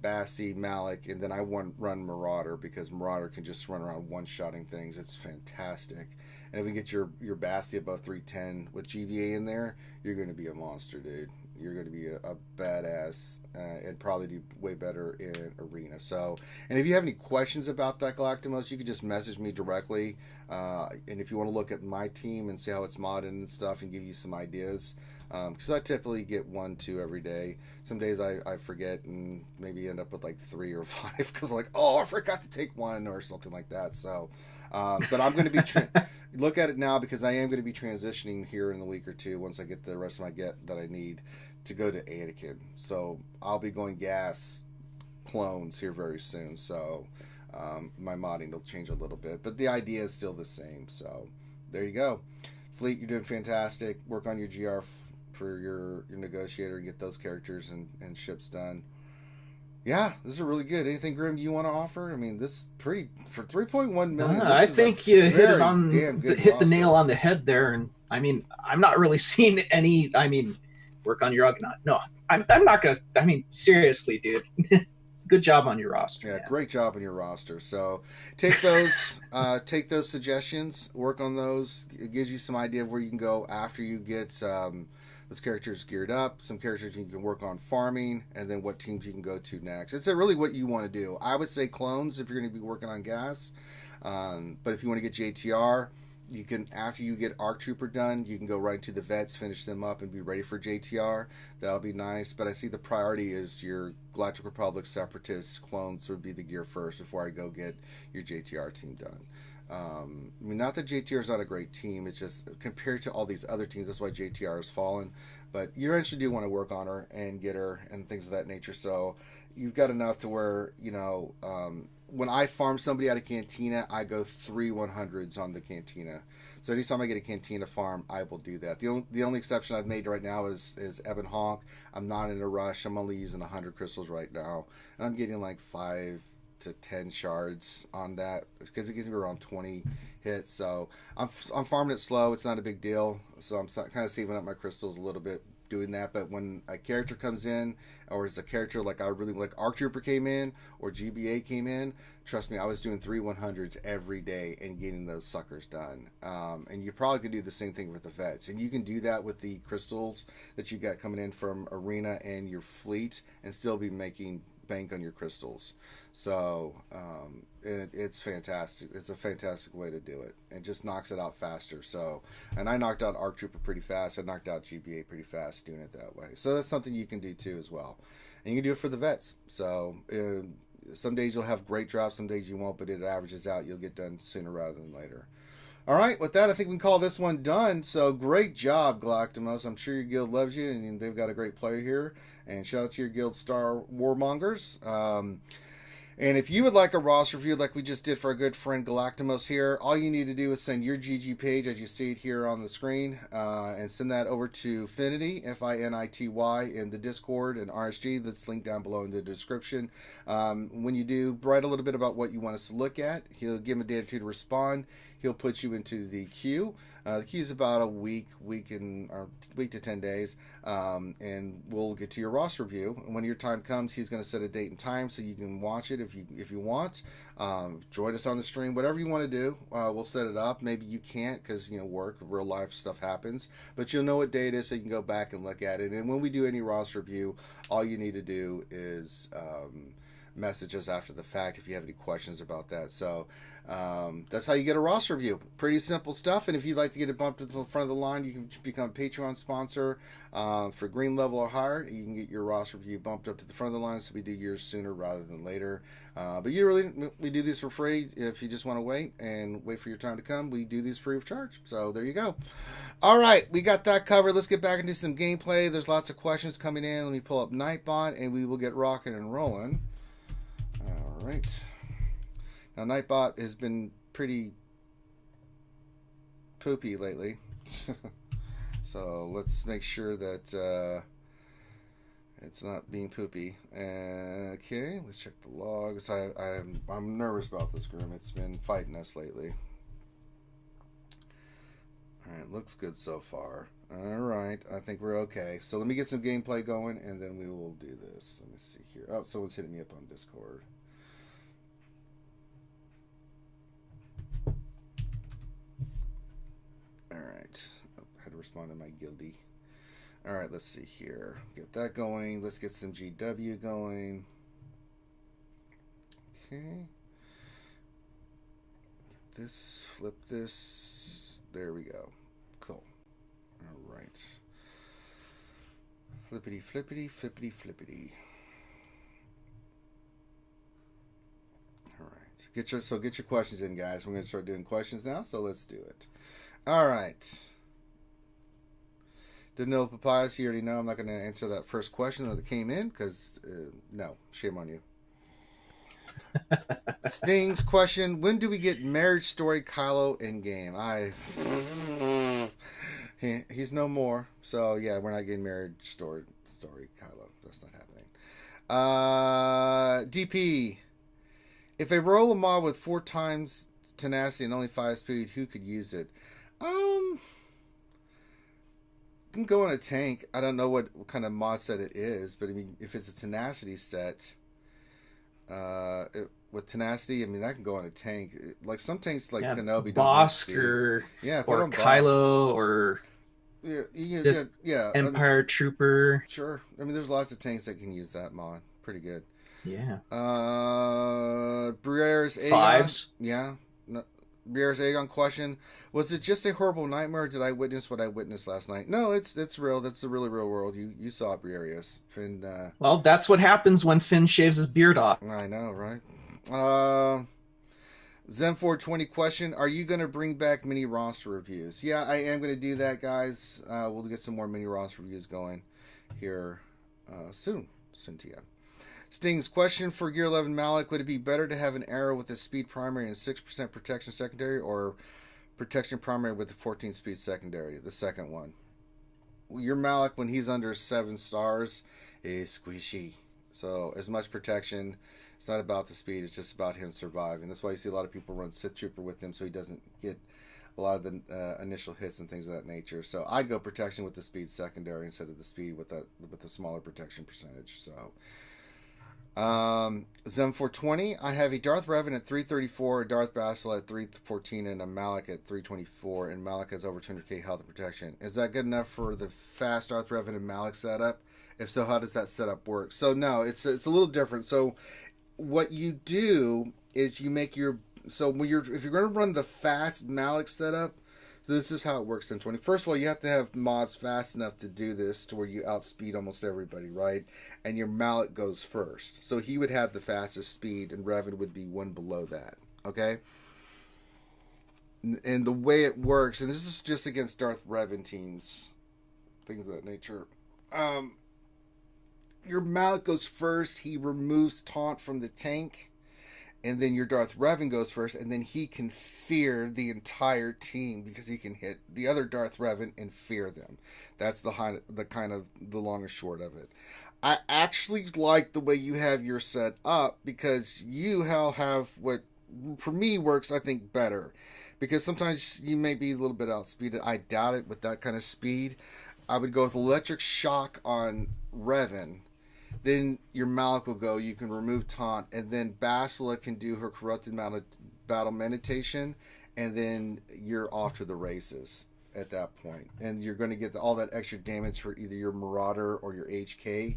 Basti, Malik, and then I run Marauder because Marauder can just run around one-shotting things. It's fantastic. And if we get your Basti above 310 with GBA in there, you're going to be a monster, dude. You're going to be a badass and probably do way better in arena. So, and if you have any questions about that Galactus, you can just message me directly. And if you want to look at my team and see how it's modded and stuff and give you some ideas, because I typically get 1-2 every day. Some days I forget and maybe end up with like 3 or 5 because I'm like, oh, I forgot to take 1 or something like that. So, but I'm going to be look at it now because I am going to be transitioning here in a week or two once I get the rest of my get that I need to go to Anakin. So I'll be going gas clones here very soon. So my modding will change a little bit, but the idea is still the same. So there you go. Fleet, you're doing fantastic. Work on your GR for your negotiator, get those characters and ships done. Yeah, this is really good. Anything, Grim, you want to offer? I mean, this is pretty for 3.1 million. I think you hit the nail on the head there. And I mean, I'm not really seeing any. I mean, work on your Ugnaught. No, I'm not gonna. I mean, seriously, dude. Good job on your roster. Yeah, man. Great job on your roster. So take those suggestions, work on those. It gives you some idea of where you can go after you get those characters geared up, some characters you can work on farming, and then what teams you can go to next. It's really what you want to do. I would say clones if you're going to be working on gas. But if you want to get JTR, you can, after you get ARC Trooper done, you can go right to the vets, finish them up, and be ready for JTR. That'll be nice. But I see the priority is your Galactic Republic Separatists clones would be the gear first before I go get your JTR team done. I mean, not that JTR is not a great team. It's just compared to all these other teams, that's why JTR has fallen. But you eventually do want to work on her and get her and things of that nature. So you've got enough to where, you know, when I farm somebody out of Cantina, I go 3 100s on the Cantina. So anytime I get a Cantina farm, I will do that. The only exception I've made right now is Ebon Hawk. I'm not in a rush. I'm only using 100 crystals right now. And I'm getting like 5 to 10 shards on that because it gives me around 20 hits. So I'm farming it slow. It's not a big deal. So I'm kind of saving up my crystals a little bit doing that. But when a character comes in, or it's a character like I really like, ARC Trooper came in or GBA came in, trust me, I was doing 3 100s every day and getting those suckers done. And you probably could do the same thing with the vets, and you can do that with the crystals that you got coming in from arena and your fleet and still be making bank on your crystals. So it's fantastic. It's a fantastic way to do it. It just knocks it out faster. So, and I knocked out ARC Trooper pretty fast. I knocked out GBA pretty fast doing it that way. So that's something you can do too as well. And you can do it for the vets. So some days you'll have great drops, some days you won't, but it averages out. You'll get done sooner rather than later. All right, with that, I think we can call this one done. So great job, Galactus. I'm sure your guild loves you, and they've got a great player here. And shout out to your guild Star Warmongers. And if you would like a roster review like we just did for our good friend Galactus here, all you need to do is send your GG page as you see it here on the screen, and send that over to Finity, Finity, in the Discord and RSG. That's linked down below in the description. When you do, write a little bit about what you want us to look at. He'll give him a day or two to respond. He'll put you into the queue. The queue is about a week to 10 days, and we'll get to your roster review. And when your time comes, he's going to set a date and time so you can watch it if you want. Join us on the stream, whatever you want to do. We'll set it up. Maybe you can't because work, real life stuff happens, but you'll know what day it is so you can go back and look at it. And when we do any roster review, all you need to do is message us after the fact if you have any questions about that. So that's how you get a roster review. Pretty simple stuff. And if you'd like to get it bumped to the front of the line, you can become a Patreon sponsor for green level or higher. You can get your roster review bumped up to the front of the line, so we do yours sooner rather than later. But we do these for free. If you just want to wait for your time to come, we do these free of charge. So there you go. All right, we got that covered. Let's get back into some gameplay. There's lots of questions coming in. Let me pull up Nightbot, and we will get rocking and rolling. All right. Now, Nightbot has been pretty poopy lately. So let's make sure that it's not being poopy. Okay, let's check the logs. I'm nervous about this groom. It's been fighting us lately. Alright, looks good so far. Alright, I think we're okay. So let me get some gameplay going, and then we will do this. Let me see here. Oh, someone's hitting me up on Discord. Alright, I had to respond to my guilty. Alright, let's see here. Get that going. Let's get some GW going. Okay. Get this, flip this. There we go. Cool. Alright. Flippity, flippity, flippity, flippity. Alright. Get your questions in, guys. We're going to start doing questions now, so let's do it. Alright. Didn't know Papayas. You already know I'm not going to answer that first question that came in because, no, shame on you. Sting's question: when do we get Marriage Story Kylo in game? He's no more. So yeah, we're not getting Marriage Story Kylo. That's not happening. DP: if I roll a mod with 4 times tenacity and only 5 speed, who could use it? Can go on a tank. I don't know what kind of mod set it is, but I mean, if it's a tenacity set, with tenacity, I mean, that can go on a tank. Like some tanks, like Kenobi, Bosk or Kylo or Empire Trooper. Sure. I mean, there's lots of tanks that can use that mod. Pretty good. Yeah. Briare's Aegon. 5s. Yeah. No, Briare's Aegon question: was it just a horrible nightmare? Or did I witness what I witnessed last night? No, it's real. That's the really real world. You saw it, Briareus. Finn. Well, that's what happens when Finn shaves his beard off. I know, right? Zen420 question: are you going to bring back mini roster reviews? Yeah, I am going to do that, guys. We'll get some more mini roster reviews going here soon to you. Sting's question for Gear 11 Malik: would it be better to have an arrow with a speed primary and 6% protection secondary, or protection primary with a 14 speed secondary? The second one. Your Malik, when he's under 7 stars, is squishy. So as much protection. It's not about the speed. It's just about him surviving. That's why you see a lot of people run Sith Trooper with him, so he doesn't get a lot of the initial hits and things of that nature. So I'd go protection with the speed secondary instead of the speed with the smaller protection percentage. So Zem420, I have a Darth Revan at 334, a Darth Basil at 314, and a Malik at 324. And Malik has over 200k health and protection. Is that good enough for the fast Darth Revan and Malik setup? If so, how does that setup work? So no, it's a little different. So what you do is you make your, so when if you're going to run the fast Malik setup, this is how it works in 20. First of all, you have to have mods fast enough to do this to where you outspeed almost everybody, right? And your Malik goes first. So he would have the fastest speed, and Revan would be one below that, okay? And the way it works, and this is just against Darth Revan teams, things of that nature, your Malik goes first. He removes taunt from the tank. and then your Darth Revan goes first, and then he can fear the entire team because he can hit the other Darth Revan and fear them. That's the kind of the long and short of it. I actually like the way you have your set up because you have what for me works, I think, better. Because sometimes you may be a little bit outspeeded. I doubt it with that kind of speed. I would go with Electric Shock on Revan. Then your Malik will go. You can remove Taunt. And then Basila can do her Corrupted Battle Meditation. And then you're off to the races at that point. And you're going to get all that extra damage for either your Marauder or your HK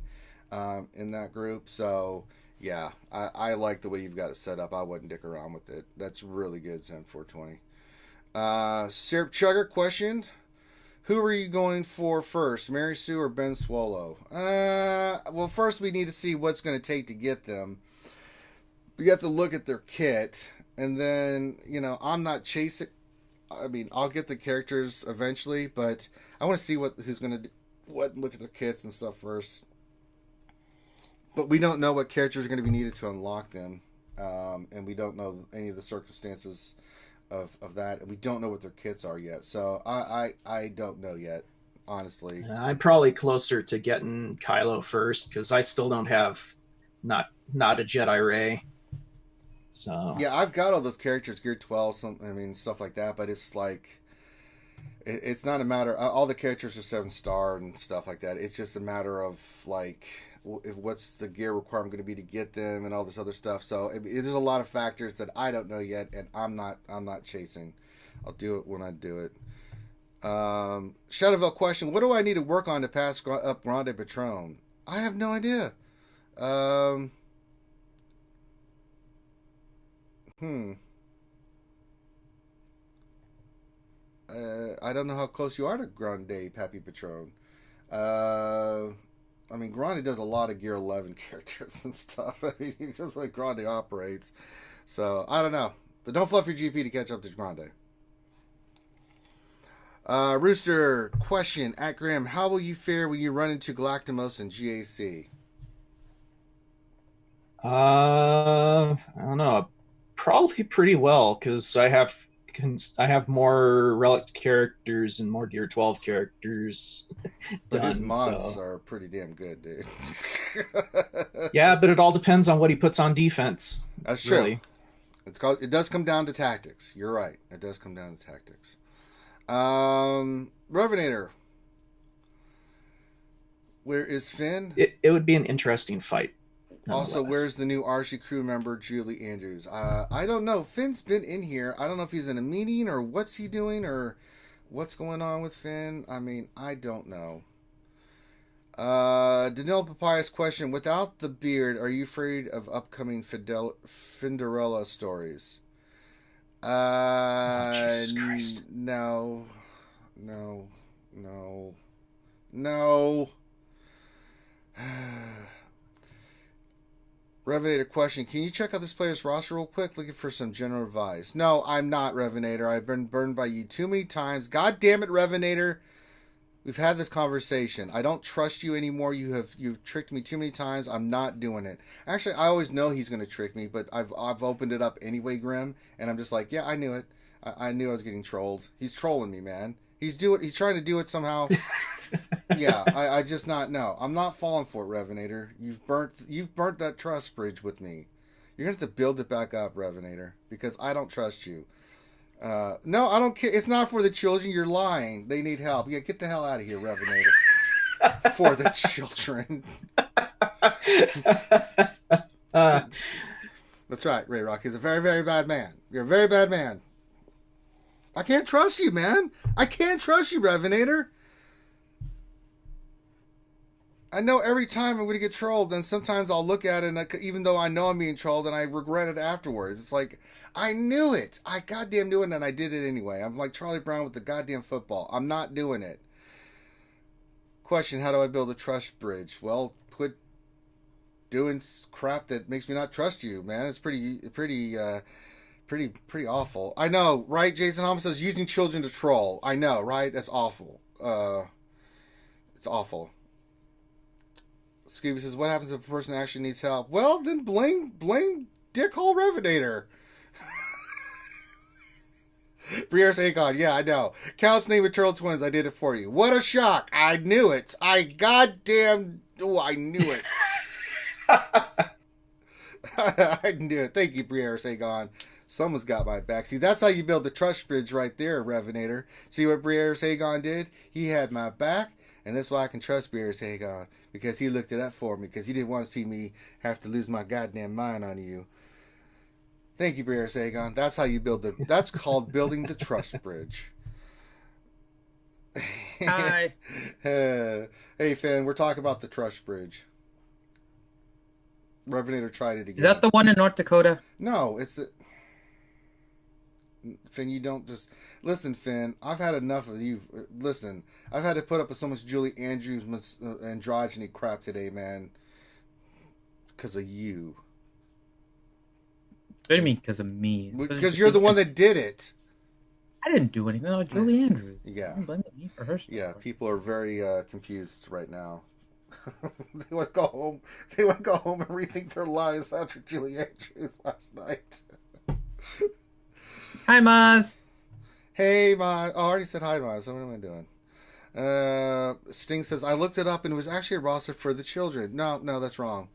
in that group. So, yeah, I like the way you've got it set up. I wouldn't dick around with it. That's really good, Zen 420. Syrup Chugger questioned, who are you going for first, Mary Sue or Ben Swallow? Well, first we need to see what's going to take to get them. We have to look at their kit, and then, I'm not chasing. I mean, I'll get the characters eventually, but I want to see who's going to do what, look at their kits and stuff first. But we don't know what characters are going to be needed to unlock them, and we don't know any of the circumstances of that, and we don't know what their kits are yet. So I don't know yet, honestly. I'm probably closer to getting Kylo first because I still don't have not a Jedi Ray. So yeah, I've got all those characters geared 12, stuff like that. But it's like it's not a matter. All the characters are 7-star and stuff like that. It's just a matter of like what's the gear requirement going to be to get them and all this other stuff. So there's a lot of factors that I don't know yet, and I'm not chasing. I'll do it when I do it. Shadowville question: what do I need to work on to pass up Grande Patron? I have no idea. I don't know how close you are to Grande Pappy Patron. Grande does a lot of Gear 11 characters and stuff. Just like Grande operates. So, I don't know. But don't fluff your GP to catch up to Grande. Rooster, question at Grim. How will you fare when you run into Galactus and GAC? I don't know. Probably pretty well, because I have more Relic characters and more Gear 12 characters. But his mods are pretty damn good, dude. Yeah, but it all depends on what he puts on defense. That's true. Really. It does come down to tactics. You're right. It does come down to tactics. Revenator. Where is Finn? It would be an interesting fight. Also, where's the new RSG crew member, Julie Andrews? I don't know. Finn's been in here. I don't know if he's in a meeting or what's he doing or what's going on with Finn. I don't know. Danilo Papayas question: without the beard, are you afraid of upcoming Finderella stories? Jesus Christ. No. Revenator question: can you check out this player's roster real quick? Looking for some general advice. No, I'm not, Revenator. I've been burned by you too many times. God damn it, Revenator. We've had this conversation. I don't trust you anymore. You've tricked me too many times. I'm not doing it. Actually, I always know he's going to trick me, but I've opened it up anyway, Grim, and I'm just like, yeah, I knew it. I knew I was getting trolled. He's trolling me, man. He's trying to do it somehow. Yeah, I just not know. I'm not falling for it, Revenator. You've burnt that trust bridge with me. You're gonna have to build it back up, Revenator, because I don't trust you. No, I don't care. It's not for the children. You're lying. They need help. Yeah, get the hell out of here, Revenator. For the children. That's right, Ray Rock. He's a very, very bad man. You're a very bad man. I can't trust you, man. I can't trust you, Revenator. I know every time I'm going to get trolled, then sometimes I'll look at it, and even though I know I'm being trolled, and I regret it afterwards. It's like, I knew it. I goddamn knew it, and I did it anyway. I'm like Charlie Brown with the goddamn football. I'm not doing it. Question: how do I build a trust bridge? Well, quit doing crap that makes me not trust you, man. It's pretty awful. I know, right? Jason Holmes says using children to troll. I know, right? That's awful. It's awful. Scooby says, what happens if a person actually needs help? Well, then blame dickhole Revenator. Briare's Aegon, yeah, I know. Count's name Eternal Twins, I did it for you. What a shock. I knew it. I knew it. I knew it. Thank you, Briare's Aegon. Someone's got my back. See, that's how you build the trust bridge right there, Revenator. See what Briare's Aegon did? He had my back, and that's why I can trust Briare's Aegon, because he looked it up for me, because he didn't want to see me have to lose my goddamn mind on you. Thank you, Briare's Aegon. That's how you build that's called building the trust bridge. Hi. Hey, Finn, we're talking about the trust bridge. Revenator tried it again. Is that the one in North Dakota? No, it's the... Finn, you don't just... Listen, Finn, I've had enough of you. Listen, I've had to put up with so much Julie Andrews androgyny crap today, man. Because of you. What do you mean, because of me? Because you're the one that did it. I didn't do anything. No, Julie Andrews. Yeah. I'm blaming me for her stuff. Yeah, people are very confused right now. They want to go home. They want to go home and rethink their lives after Julie Andrews last night. Hi, Maz. Hey, Maz. Oh, I already said hi, Maz. So what am I doing? Sting says, I looked it up and it was actually a roster for the children. No, that's wrong.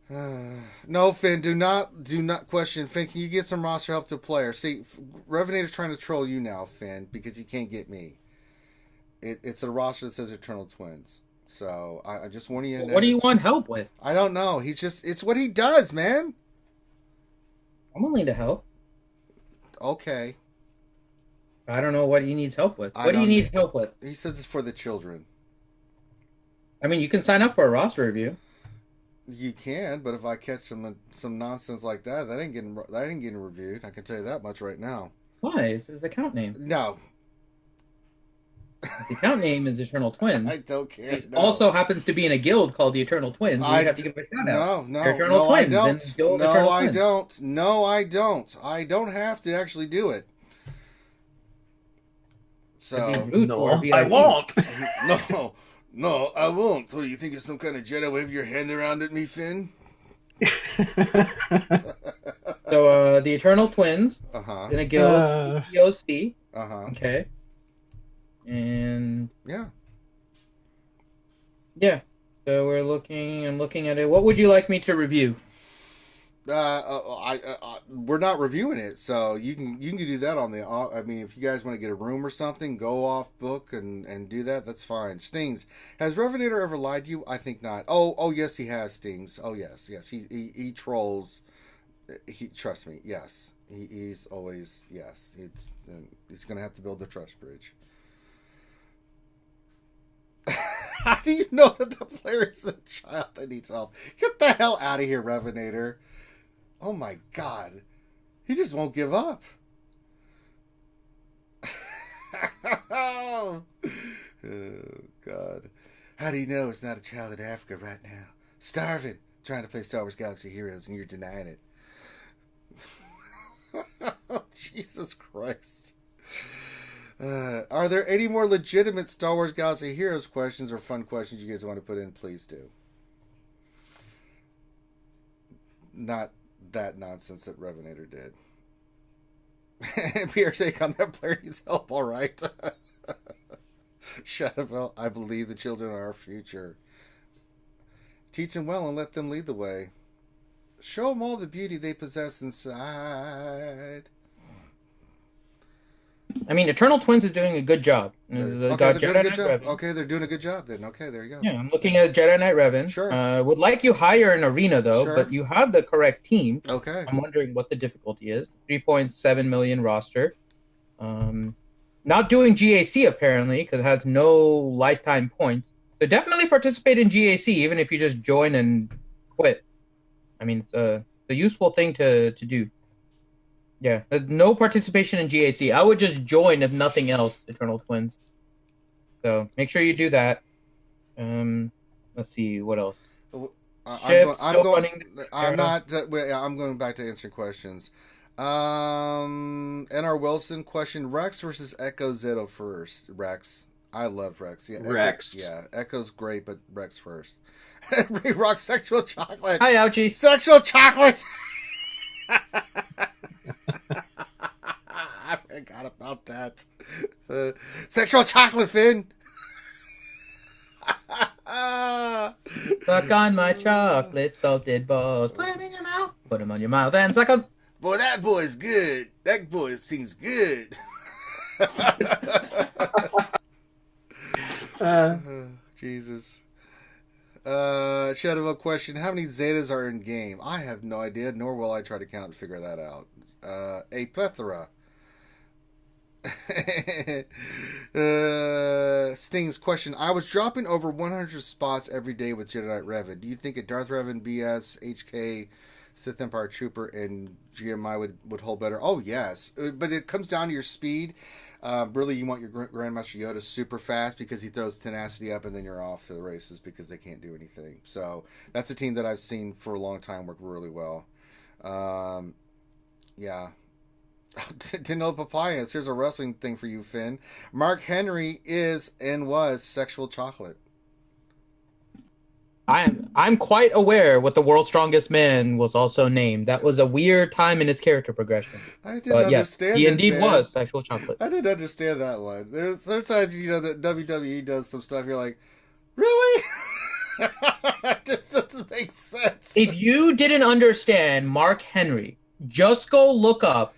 No, Finn, do not question. Finn, can you get some roster help to a player? See, Revenator's trying to troll you now, Finn, because he can't get me. It's a roster that says Eternal Twins. So, I just want you to know. What do you want help with? I don't know. It's what he does, man. I'm willing to help. Okay. I don't know what he needs help with. What do you need help with? He says it's for the children. I mean, you can sign up for a roster review. You can, but if I catch some nonsense like that ain't getting reviewed. I can tell you that much right now. Why? It's his account name. No. The account name is Eternal Twins. I don't care. He also happens to be in a guild called the Eternal Twins. You have to give a shout out. No, Eternal Twins. I don't. No, I don't. I don't have to actually do it. So no, I won't. No, I won't. So you think it's some kind of Jedi wave your hand around at me, Finn? So the Eternal Twins in a guild, CPOC. Okay. And yeah. So I'm looking at it. What would you like me to review? We're not reviewing it, so you can do that on the. I mean, if you guys want to get a room or something, go off book and do that. That's fine. Stings, has Revenator ever lied to you? I think not. Oh yes, he has. Stings. Oh yes. He trolls. Trust me. Yes, he's always yes. He's gonna have to build the trust bridge. How do you know that the player is a child that needs help? Get the hell out of here, Revenator. Oh my God. He just won't give up. Oh God. How do you know it's not a child in Africa right now? Starving. Trying to play Star Wars Galaxy Heroes and you're denying it. Jesus Christ. Are there any more legitimate Star Wars Galaxy Heroes questions or fun questions you guys want to put in? Please do. Not that nonsense that Revenator did. Pierre's take on that player needs help, all right. Shadowfell, I believe the children are our future. Teach them well and let them lead the way. Show them all the beauty they possess inside. I mean, Eternal Twins is doing a good job. Okay, they're doing a good job. Okay, they're doing a good job then. Okay, there you go. Yeah, I'm looking at Jedi Knight Revan. Sure. Would like you higher in Arena, though, but you have the correct team. Okay. I'm wondering what the difficulty is. 3.7 million roster. Not doing GAC, apparently, because it has no lifetime points. So definitely participate in GAC, even if you just join and quit. I mean, it's a useful thing to do. Yeah, no participation in GAC. I would just join, if nothing else, Eternal Twins. So make sure you do that. Let's see, what else? I'm going back to answering questions. N.R. Wilson question: Rex versus Echo Zeta first. Rex. I love Rex. Yeah, Rex. Echo's great, but Rex first. Henry Rock Sexual Chocolate. Hi, Ouchie. Sexual Chocolate. I forgot about that. Sexual Chocolate, Finn. Suck on my chocolate salted balls. Put them in your mouth. Put them on your mouth and suck them. Boy, that boy's good. That boy sings good. Jesus. Shadow question: how many Zetas are in game? I have no idea, nor will I try to count and figure that out. A plethora. Sting's question: I was dropping over 100 spots every day with Jedi Knight Revan. Do you think a Darth Revan, BS, HK, Sith Empire Trooper, and GMI would hold better? Oh, yes. But it comes down to your speed. Really, you want your Grandmaster Yoda super fast because he throws tenacity up and then you're off to the races because they can't do anything. So that's a team that I've seen for a long time work really well. Yeah. Danilo Papayas, here's a wrestling thing for you, Finn. Mark Henry is and was sexual chocolate. I'm quite aware what the world's strongest man was also named. That was a weird time in his character progression. I didn't understand. He indeed was sexual chocolate. I didn't understand that one. There's sometimes that WWE does some stuff. You're like, really? It just doesn't make sense. If you didn't understand Mark Henry, just go look up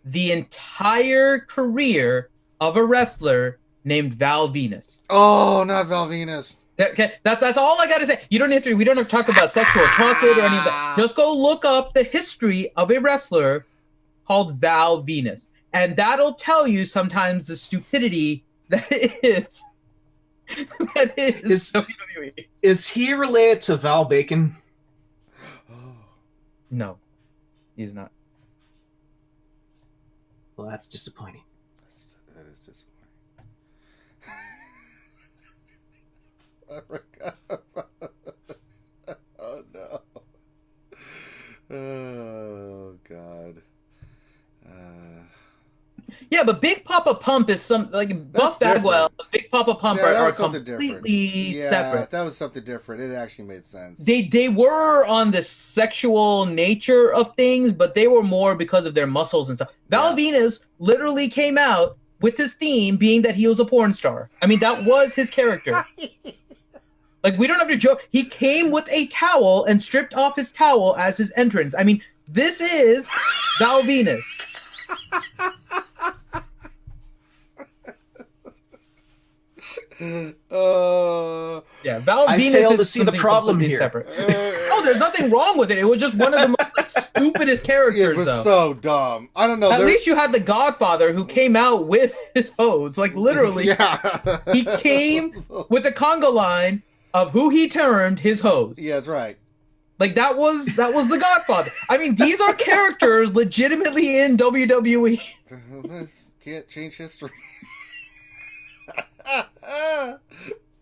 the entire career of a wrestler named Val Venus. Oh, not Val Venus. Okay, that's all I gotta say. We don't have to talk about sexual chocolate or any of that. Just go look up the history of a wrestler called Val Venus, and that'll tell you sometimes the stupidity that is WWE. Is he related to Val Bacon? No, he's not. Well, that's disappointing. That is disappointing. I forgot about that. Oh no. Oh God. Yeah, but Big Papa Pump is some like Buff Bagwell. Big Papa Pump are completely separate. That was something different. It actually made sense. They were on the sexual nature of things, but they were more because of their muscles and stuff. Val Venus literally came out with his theme being that he was a porn star. I mean, that was his character. Like, we don't have to joke. He came with a towel and stripped off his towel as his entrance. I mean, this is Val Venus. Yeah, Val Venus fail to is see the problem here. Separate. Oh, there's nothing wrong with it. It was just one of the most stupidest characters. It was so dumb. I don't know. At least you had the Godfather who came out with his hose. Like, literally, he came with the conga line of who he termed his hose. Yeah, that's right. Like, that was the Godfather. I mean, these are characters legitimately in WWE. Can't change history. I'm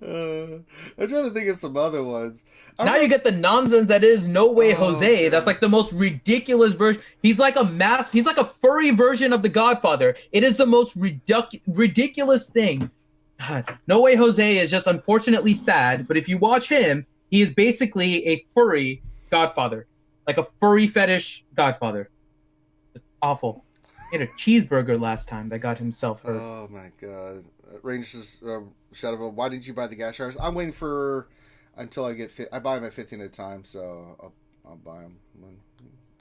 trying to think of some other ones. Now you get the nonsense that is No Way Jose. God. That's like the most ridiculous version. He's like a furry version of the Godfather. It is the most ridiculous thing. God, No Way Jose is just unfortunately sad, but if you watch him, he is basically a furry Godfather. Like a furry fetish Godfather. It's awful. He had a cheeseburger last time that got himself hurt. Oh my God. Rangers Shadow, why didn't you buy the gas jars? I'm waiting for until I get fit. I buy them at 15 at a time, so I'll buy them when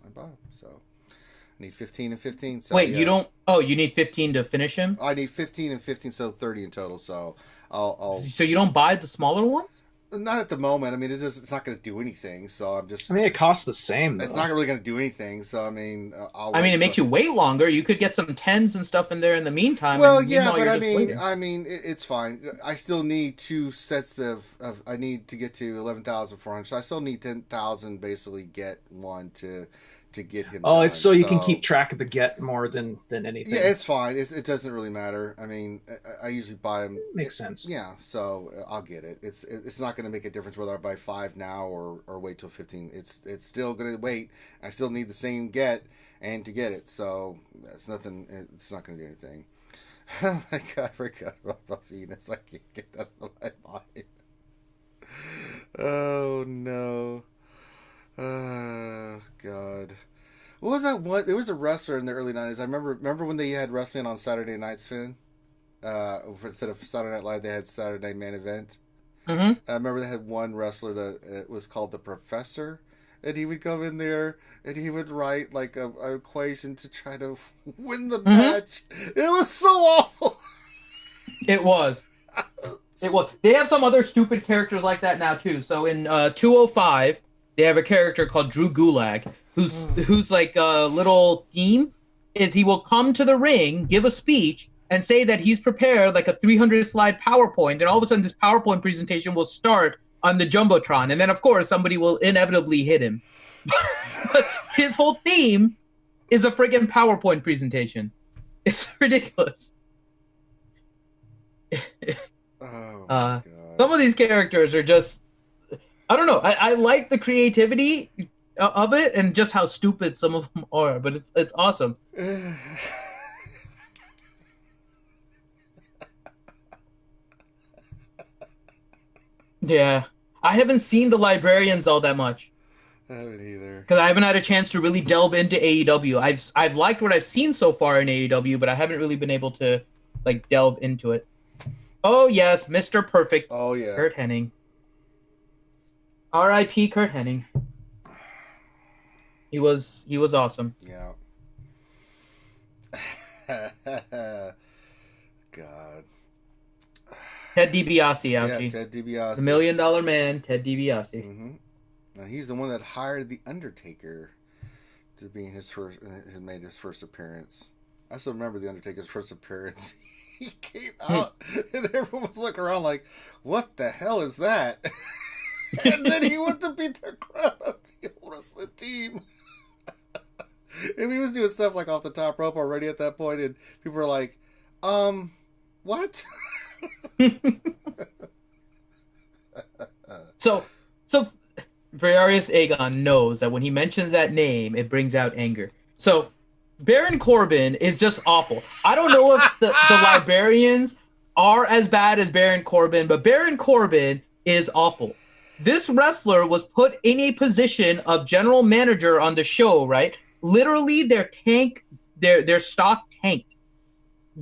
I buy them. So I need 15 and 15. So wait, you don't? Oh, you need 15 to finish him? I need 15 and 15, so 30 in total. So I'll. So you don't buy the smaller ones? Not at the moment. I mean, it's not going to do anything. So I'm just. I mean, it costs the same. Though. It's not really going to do anything. So I mean, it makes you wait longer. You could get some 10s and stuff in there in the meantime. Well, yeah, but I mean, it's fine. I still need 2 sets of. I need to get to 11,400. So I still need 10,000. Basically, get one to get him. Oh, it's so you can keep track of the get more than anything. Yeah, it's fine. It doesn't really matter. I mean, I usually buy them. Makes sense. Yeah, so I'll get it. It's not going to make a difference whether I buy 5 now or wait till 15. It's still going to wait. I still need the same get and to get it. So it's nothing. It's not going to do anything. Oh my god, I forgot about the Venus. I can't get that out of my mind. Oh no. Oh god. What was that one? There was a wrestler in the early 90s. I remember when they had wrestling on Saturday nights, Finn? Instead of Saturday Night Live, they had Saturday Night Main Event. Mm-hmm. I remember they had one wrestler that it was called the Professor, and he would come in there and he would write like an equation to try to win the match. It was so awful. It was. It was. They have some other stupid characters like that now too. So in 205, they have a character called Drew Gulag, who's like a little theme is he will come to the ring, give a speech, and say that he's prepared like a 300 slide PowerPoint, and all of a sudden this PowerPoint presentation will start on the Jumbotron, and then of course somebody will inevitably hit him. But his whole theme is a friggin' PowerPoint presentation. It's ridiculous. Oh my God. Some of these characters are just, I don't know. I like the creativity of it and just how stupid some of them are, but it's awesome. Yeah, I haven't seen the Librarians all that much. I haven't either. Because I haven't had a chance to really delve into AEW. I've liked what I've seen so far in AEW, but I haven't really been able to like delve into it. Oh yes, Mr. Perfect. Oh yeah. Kurt Hennig. R.I.P. Kurt Hennig. He was awesome. Yeah. God. Ted DiBiase, ouchie. Yeah, Ted DiBiase. The $1 Million Man, Ted DiBiase. Mm-hmm. Now, he's the one that hired the Undertaker to be his first, made his first appearance. I still remember the Undertaker's first appearance. He came out, and everyone was looking around like, "What the hell is that?" And then he went to beat the crap out of the old wrestling team. And he was doing stuff like off the top rope already at that point, and people were like, what? So Various Aegon knows that when he mentions that name, it brings out anger. So Baron Corbin is just awful. I don't know if the Librarians are as bad as Baron Corbin, but Baron Corbin is awful. This wrestler was put in a position of general manager on the show, right? Literally, their stock tanked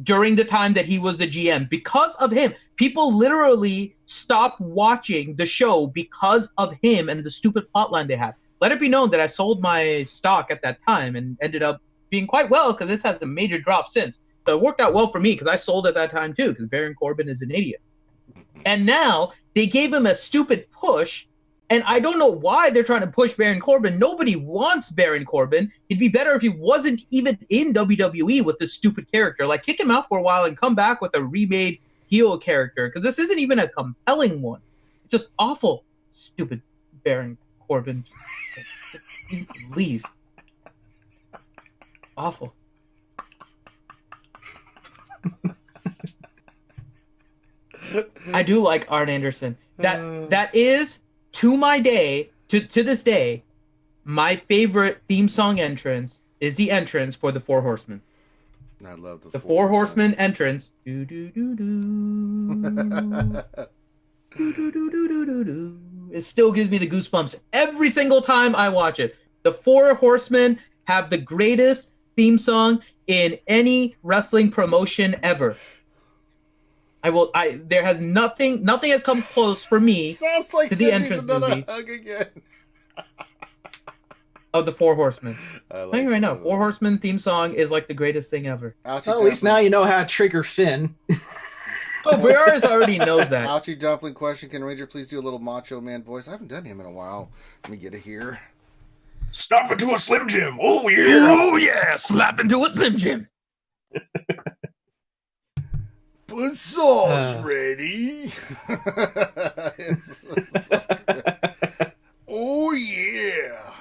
during the time that he was the GM because of him. People literally stopped watching the show because of him and the stupid plotline they had. Let it be known that I sold my stock at that time and ended up being quite well because this has a major drop since. So it worked out well for me because I sold at that time too because Baron Corbin is an idiot. And now they gave him a stupid push, and I don't know why they're trying to push Baron Corbin. Nobody wants Baron Corbin. It'd be better if he wasn't even in WWE with this stupid character. Like, kick him out for a while and come back with a remade heel character, because this isn't even a compelling one. It's just awful. Stupid Baron Corbin. Leave. Awful. I do like Arn Anderson. That is, to my day, to this day, my favorite theme song entrance is the entrance for the Four Horsemen. I love the Four Horsemen entrance. Do do do do. Do do do do do do. It still gives me the goosebumps every single time I watch it. The Four Horsemen have the greatest theme song in any wrestling promotion ever. There has nothing has come close for me. Sounds like to the entrance movie. Hug again. Of the Four Horsemen. I like right now, Four Horsemen theme song is like the greatest thing ever. Well, at least now you know how to trigger Finn. Oh, Briaris already knows that. Ouchie Dumpling question: can Ranger please do a little Macho Man voice? I haven't done him in a while. Let me get it here. Stop into a Slim Jim. Oh yeah. Oh yeah. Slap into a Slim Jim. Put sauce ready. It's so good. Oh yeah.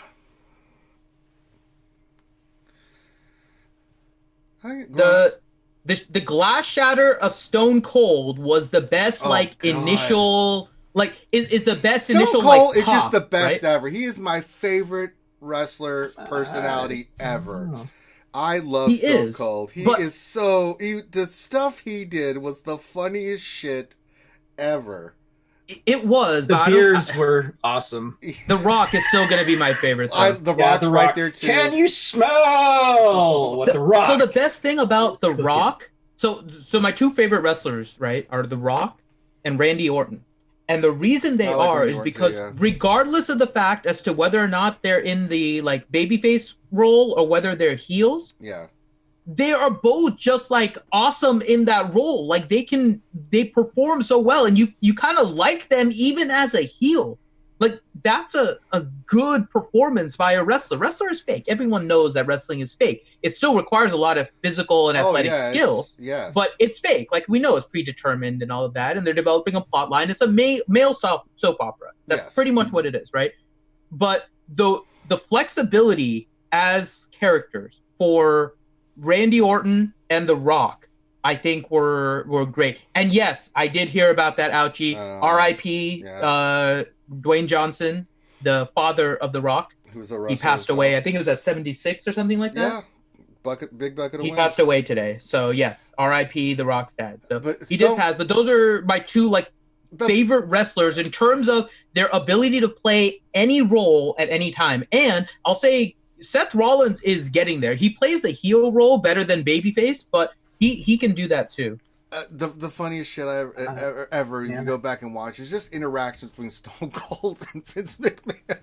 The glass shatter of Stone Cold was the best initial is the best Stone initial Cold pop, is just the best right? ever. He is my favorite wrestler personality ever. I love He Stone is, Cold. He but- is so... the stuff he did was the funniest shit ever. It was, The but beers were awesome. The Rock is still going to be my favorite. Though. The Rock's right there, too. Can you smell what the Rock? So the best thing about The Rock... So my two favorite wrestlers, right, are The Rock and Randy Orton. And the reason they are is because regardless of the fact as to whether or not they're in the like babyface role or whether they're heels, they are both just like awesome in that role. Like they perform so well, and you kind of like them even as a heel. Like that's a good performance by a wrestler. Wrestler is fake. Everyone knows that wrestling is fake. It still requires a lot of physical and athletic skill. But it's fake. Like we know it's predetermined and all of that. And they're developing a plot line. It's a male soap opera. That's pretty much what it is, right? But the flexibility as characters for Randy Orton and The Rock, I think were great. And yes, I did hear about that ouchie. R.I.P. Dwayne Johnson, the father of The Rock. He passed away. I think it was at 76 or something like that. Yeah, big bucket of He wins. passed away today. So yes, R.I.P. The Rock's dad. So he did pass. But those are my two favorite wrestlers in terms of their ability to play any role at any time. And I'll say Seth Rollins is getting there. He plays the heel role better than babyface, but he can do that too. The funniest shit I ever if you go back and watch, is just interactions between Stone Cold and Vince McMahon.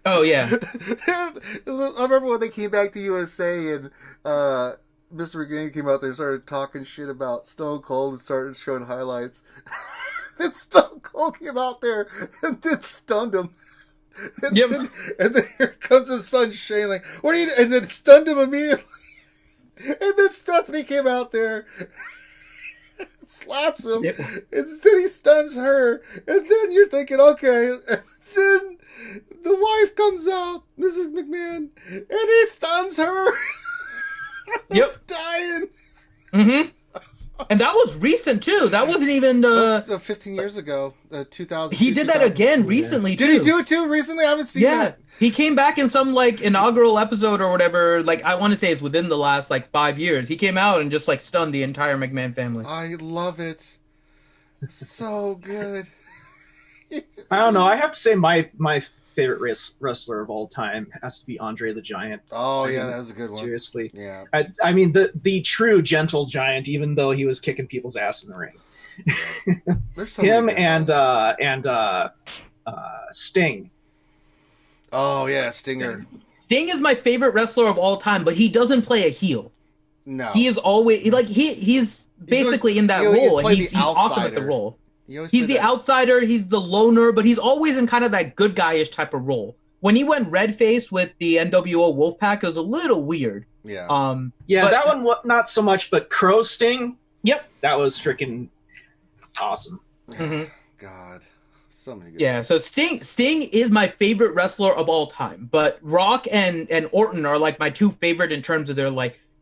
Oh, yeah. I remember when they came back to USA and Mr. McMahon came out there and started talking shit about Stone Cold and started showing highlights. And Stone Cold came out there and then stunned him. And, then here comes his son Shane, like, what are you doing? And then stunned him immediately. And then Stephanie came out there, slaps him, and then he stuns her. And then you're thinking, okay. And then the wife comes out, Mrs. McMahon, and he stuns her. He's dying. Mm-hmm. And that was recent too. That wasn't even 15 years ago, 2000. He did that again recently too. Did he do it too recently? I haven't seen that. He came back in some inaugural episode or whatever. I want to say it's within the last 5 years. He came out and just stunned the entire McMahon family. I love it. So good. I don't know. I have to say my favorite wrestler of all time has to be Andre the Giant. Oh, yeah, that was a good one. Seriously. Yeah. I mean, the true gentle giant, even though he was kicking people's ass in the ring. Him and Sting. Oh, yeah, Stinger. Sting is my favorite wrestler of all time, but he doesn't play a heel. No. He is always, he's basically in that role, and he's awesome at the role. He's the outsider, he's the loner, but he's always in kind of that good guy-ish type of role. When he went red face with the NWO Wolfpack, it was a little weird. Yeah. That one not so much, but Crow Sting. Yep. That was freaking awesome. Mm-hmm. God. So many good ones. So Sting is my favorite wrestler of all time, but Rock and Orton are my two favorite in terms of their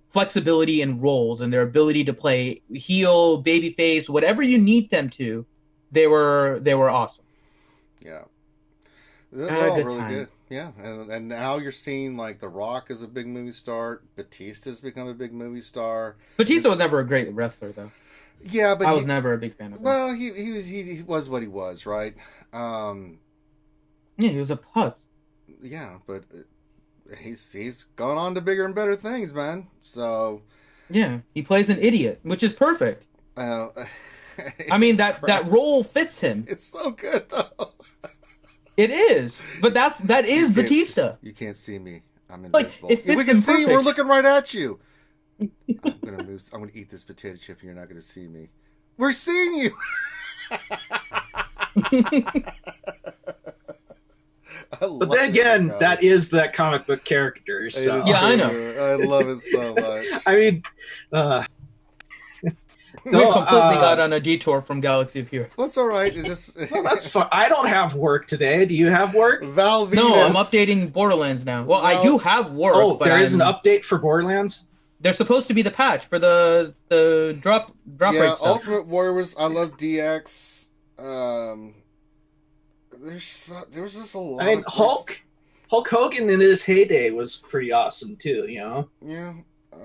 flexibility in roles and their ability to play heel, babyface, whatever you need them to. They were awesome. Yeah. They're all really good. Yeah. And now you're seeing The Rock is a big movie star. Batista's become a big movie star. Batista was never a great wrestler though. Yeah, but I was never a big fan of him. Well, he was what he was, right? Yeah, he was a putz. Yeah, but he's gone on to bigger and better things, man. So yeah, he plays an idiot, which is perfect. I mean that role fits him. It's so good though. It is, but that is Batista. You can't see me. I'm invisible. It fits we can see. Perfect. We're looking right at you. I'm gonna eat this potato chip, and you're not gonna see me. We're seeing you. But then again, that is that comic book character. So. Yeah, I know. I love it so much. I mean, we completely got on a detour from Galaxy of Heroes. That's all right. Well, that's fun. I don't have work today. Do you have work? Val Venus. No, I'm updating Borderlands now. Well, I do have work. Oh, but there is an update for Borderlands? There's supposed to be the patch for the drop rate stuff. Ultimate Warrior was. I love DX. There was just a lot. I mean, Hulk. Hulk Hogan in his heyday was pretty awesome too, you know? Yeah.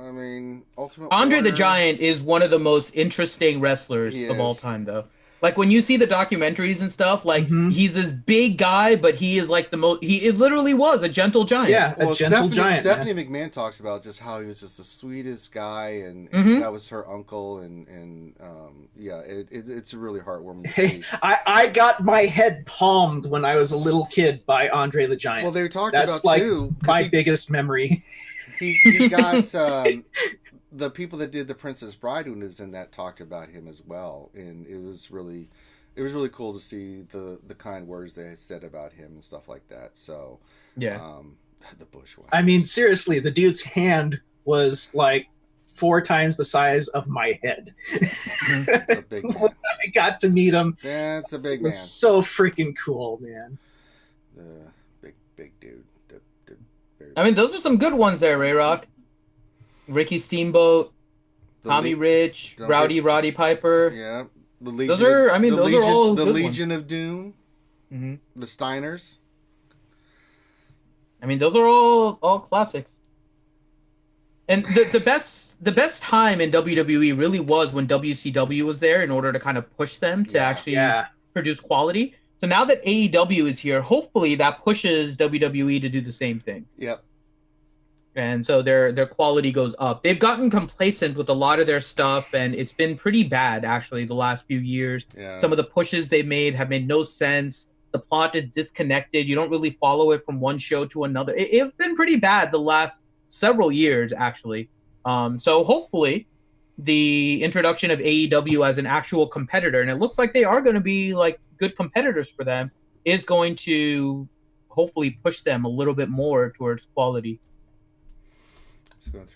I mean, Ultimate Andre the Warrior, Giant is one of the most interesting wrestlers of all time, though. Like when you see the documentaries and stuff, like he's this big guy, but he is like the most. It literally was a gentle giant. Yeah, a gentle giant. Stephanie McMahon talks about just how he was just the sweetest guy, and that was her uncle, and yeah, it's really heartwarming to see. I got my head palmed when I was a little kid by Andre the Giant. Well, they talked That's about like too. My biggest memory. He got the people that did The Princess Bride, who was in that, talked about him as well, and it was really cool to see the kind words they had said about him and stuff like that. So yeah, the Bushwhackers. I mean, seriously, the dude's hand was like 4 times the size of my head. A big man. When I got to meet him, that's a big it was man. so freaking cool, man. The big dude. I mean, those are some good ones there, Ray Rock. Ricky Steamboat, Tommy Rich, Roddy Piper. Yeah, the Legion. Those are all the good Legion ones. of Doom. The Steiners. I mean, those are all classics. And the best time in WWE really was when WCW was there in order to kind of push them to actually produce quality. So now that AEW is here, hopefully that pushes WWE to do the same thing. Yep. And so their quality goes up. They've gotten complacent with a lot of their stuff, and it's been pretty bad, actually, the last few years. Yeah. Some of the pushes they made have made no sense. The plot is disconnected. You don't really follow it from one show to another. It's been pretty bad the last several years, actually. So hopefully the introduction of AEW as an actual competitor, and it looks like they are going to be like good competitors for them, is going to hopefully push them a little bit more towards quality.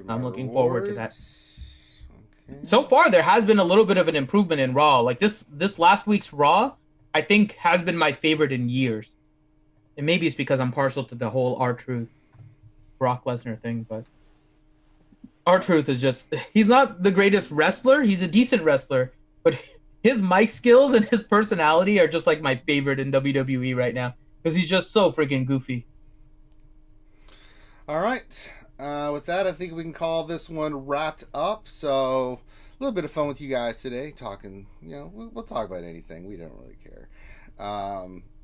I'm looking forward to that. Okay. So far, there has been a little bit of an improvement in Raw. Like this last week's Raw, I think, has been my favorite in years. And maybe it's because I'm partial to the whole R-Truth, Brock Lesnar thing, but R-Truth is just, he's not the greatest wrestler. He's a decent wrestler, but his mic skills and his personality are just like my favorite in WWE right now because he's just so freaking goofy. All right. With that, I think we can call this one wrapped up. So, a little bit of fun with you guys today, talking, we'll talk about anything. We don't really care.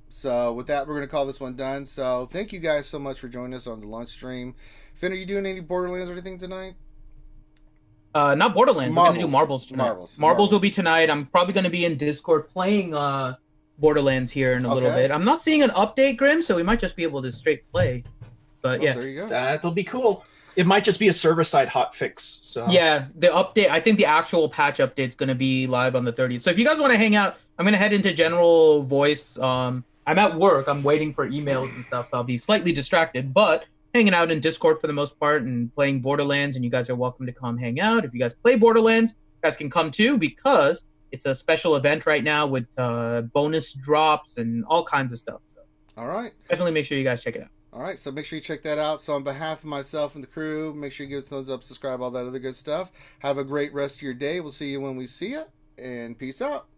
So, with that, we're going to call this one done. So, thank you guys so much for joining us on the lunch stream. Finn, are you doing any Borderlands or anything tonight? Not Borderlands. We're going to do Marbles tonight. Marbles will be tonight. I'm probably going to be in Discord playing Borderlands here in a little bit. I'm not seeing an update, Grim, so we might just be able to straight play. But yes, there you go. That'll be cool. It might just be a server-side hotfix. So yeah, the update. I think the actual patch update is going to be live on the 30th. So if you guys want to hang out, I'm going to head into general voice. I'm at work. I'm waiting for emails and stuff, so I'll be slightly distracted. But hanging out in Discord for the most part and playing Borderlands, and you guys are welcome to come hang out. If you guys play Borderlands, you guys can come too because it's a special event right now with bonus drops and all kinds of stuff. So all right, definitely make sure you guys check it out. All right, so make sure you check that out. So on behalf of myself and the crew, make sure you give us a thumbs up, subscribe, all that other good stuff. Have a great rest of your day. We'll see you when we see you, and peace out.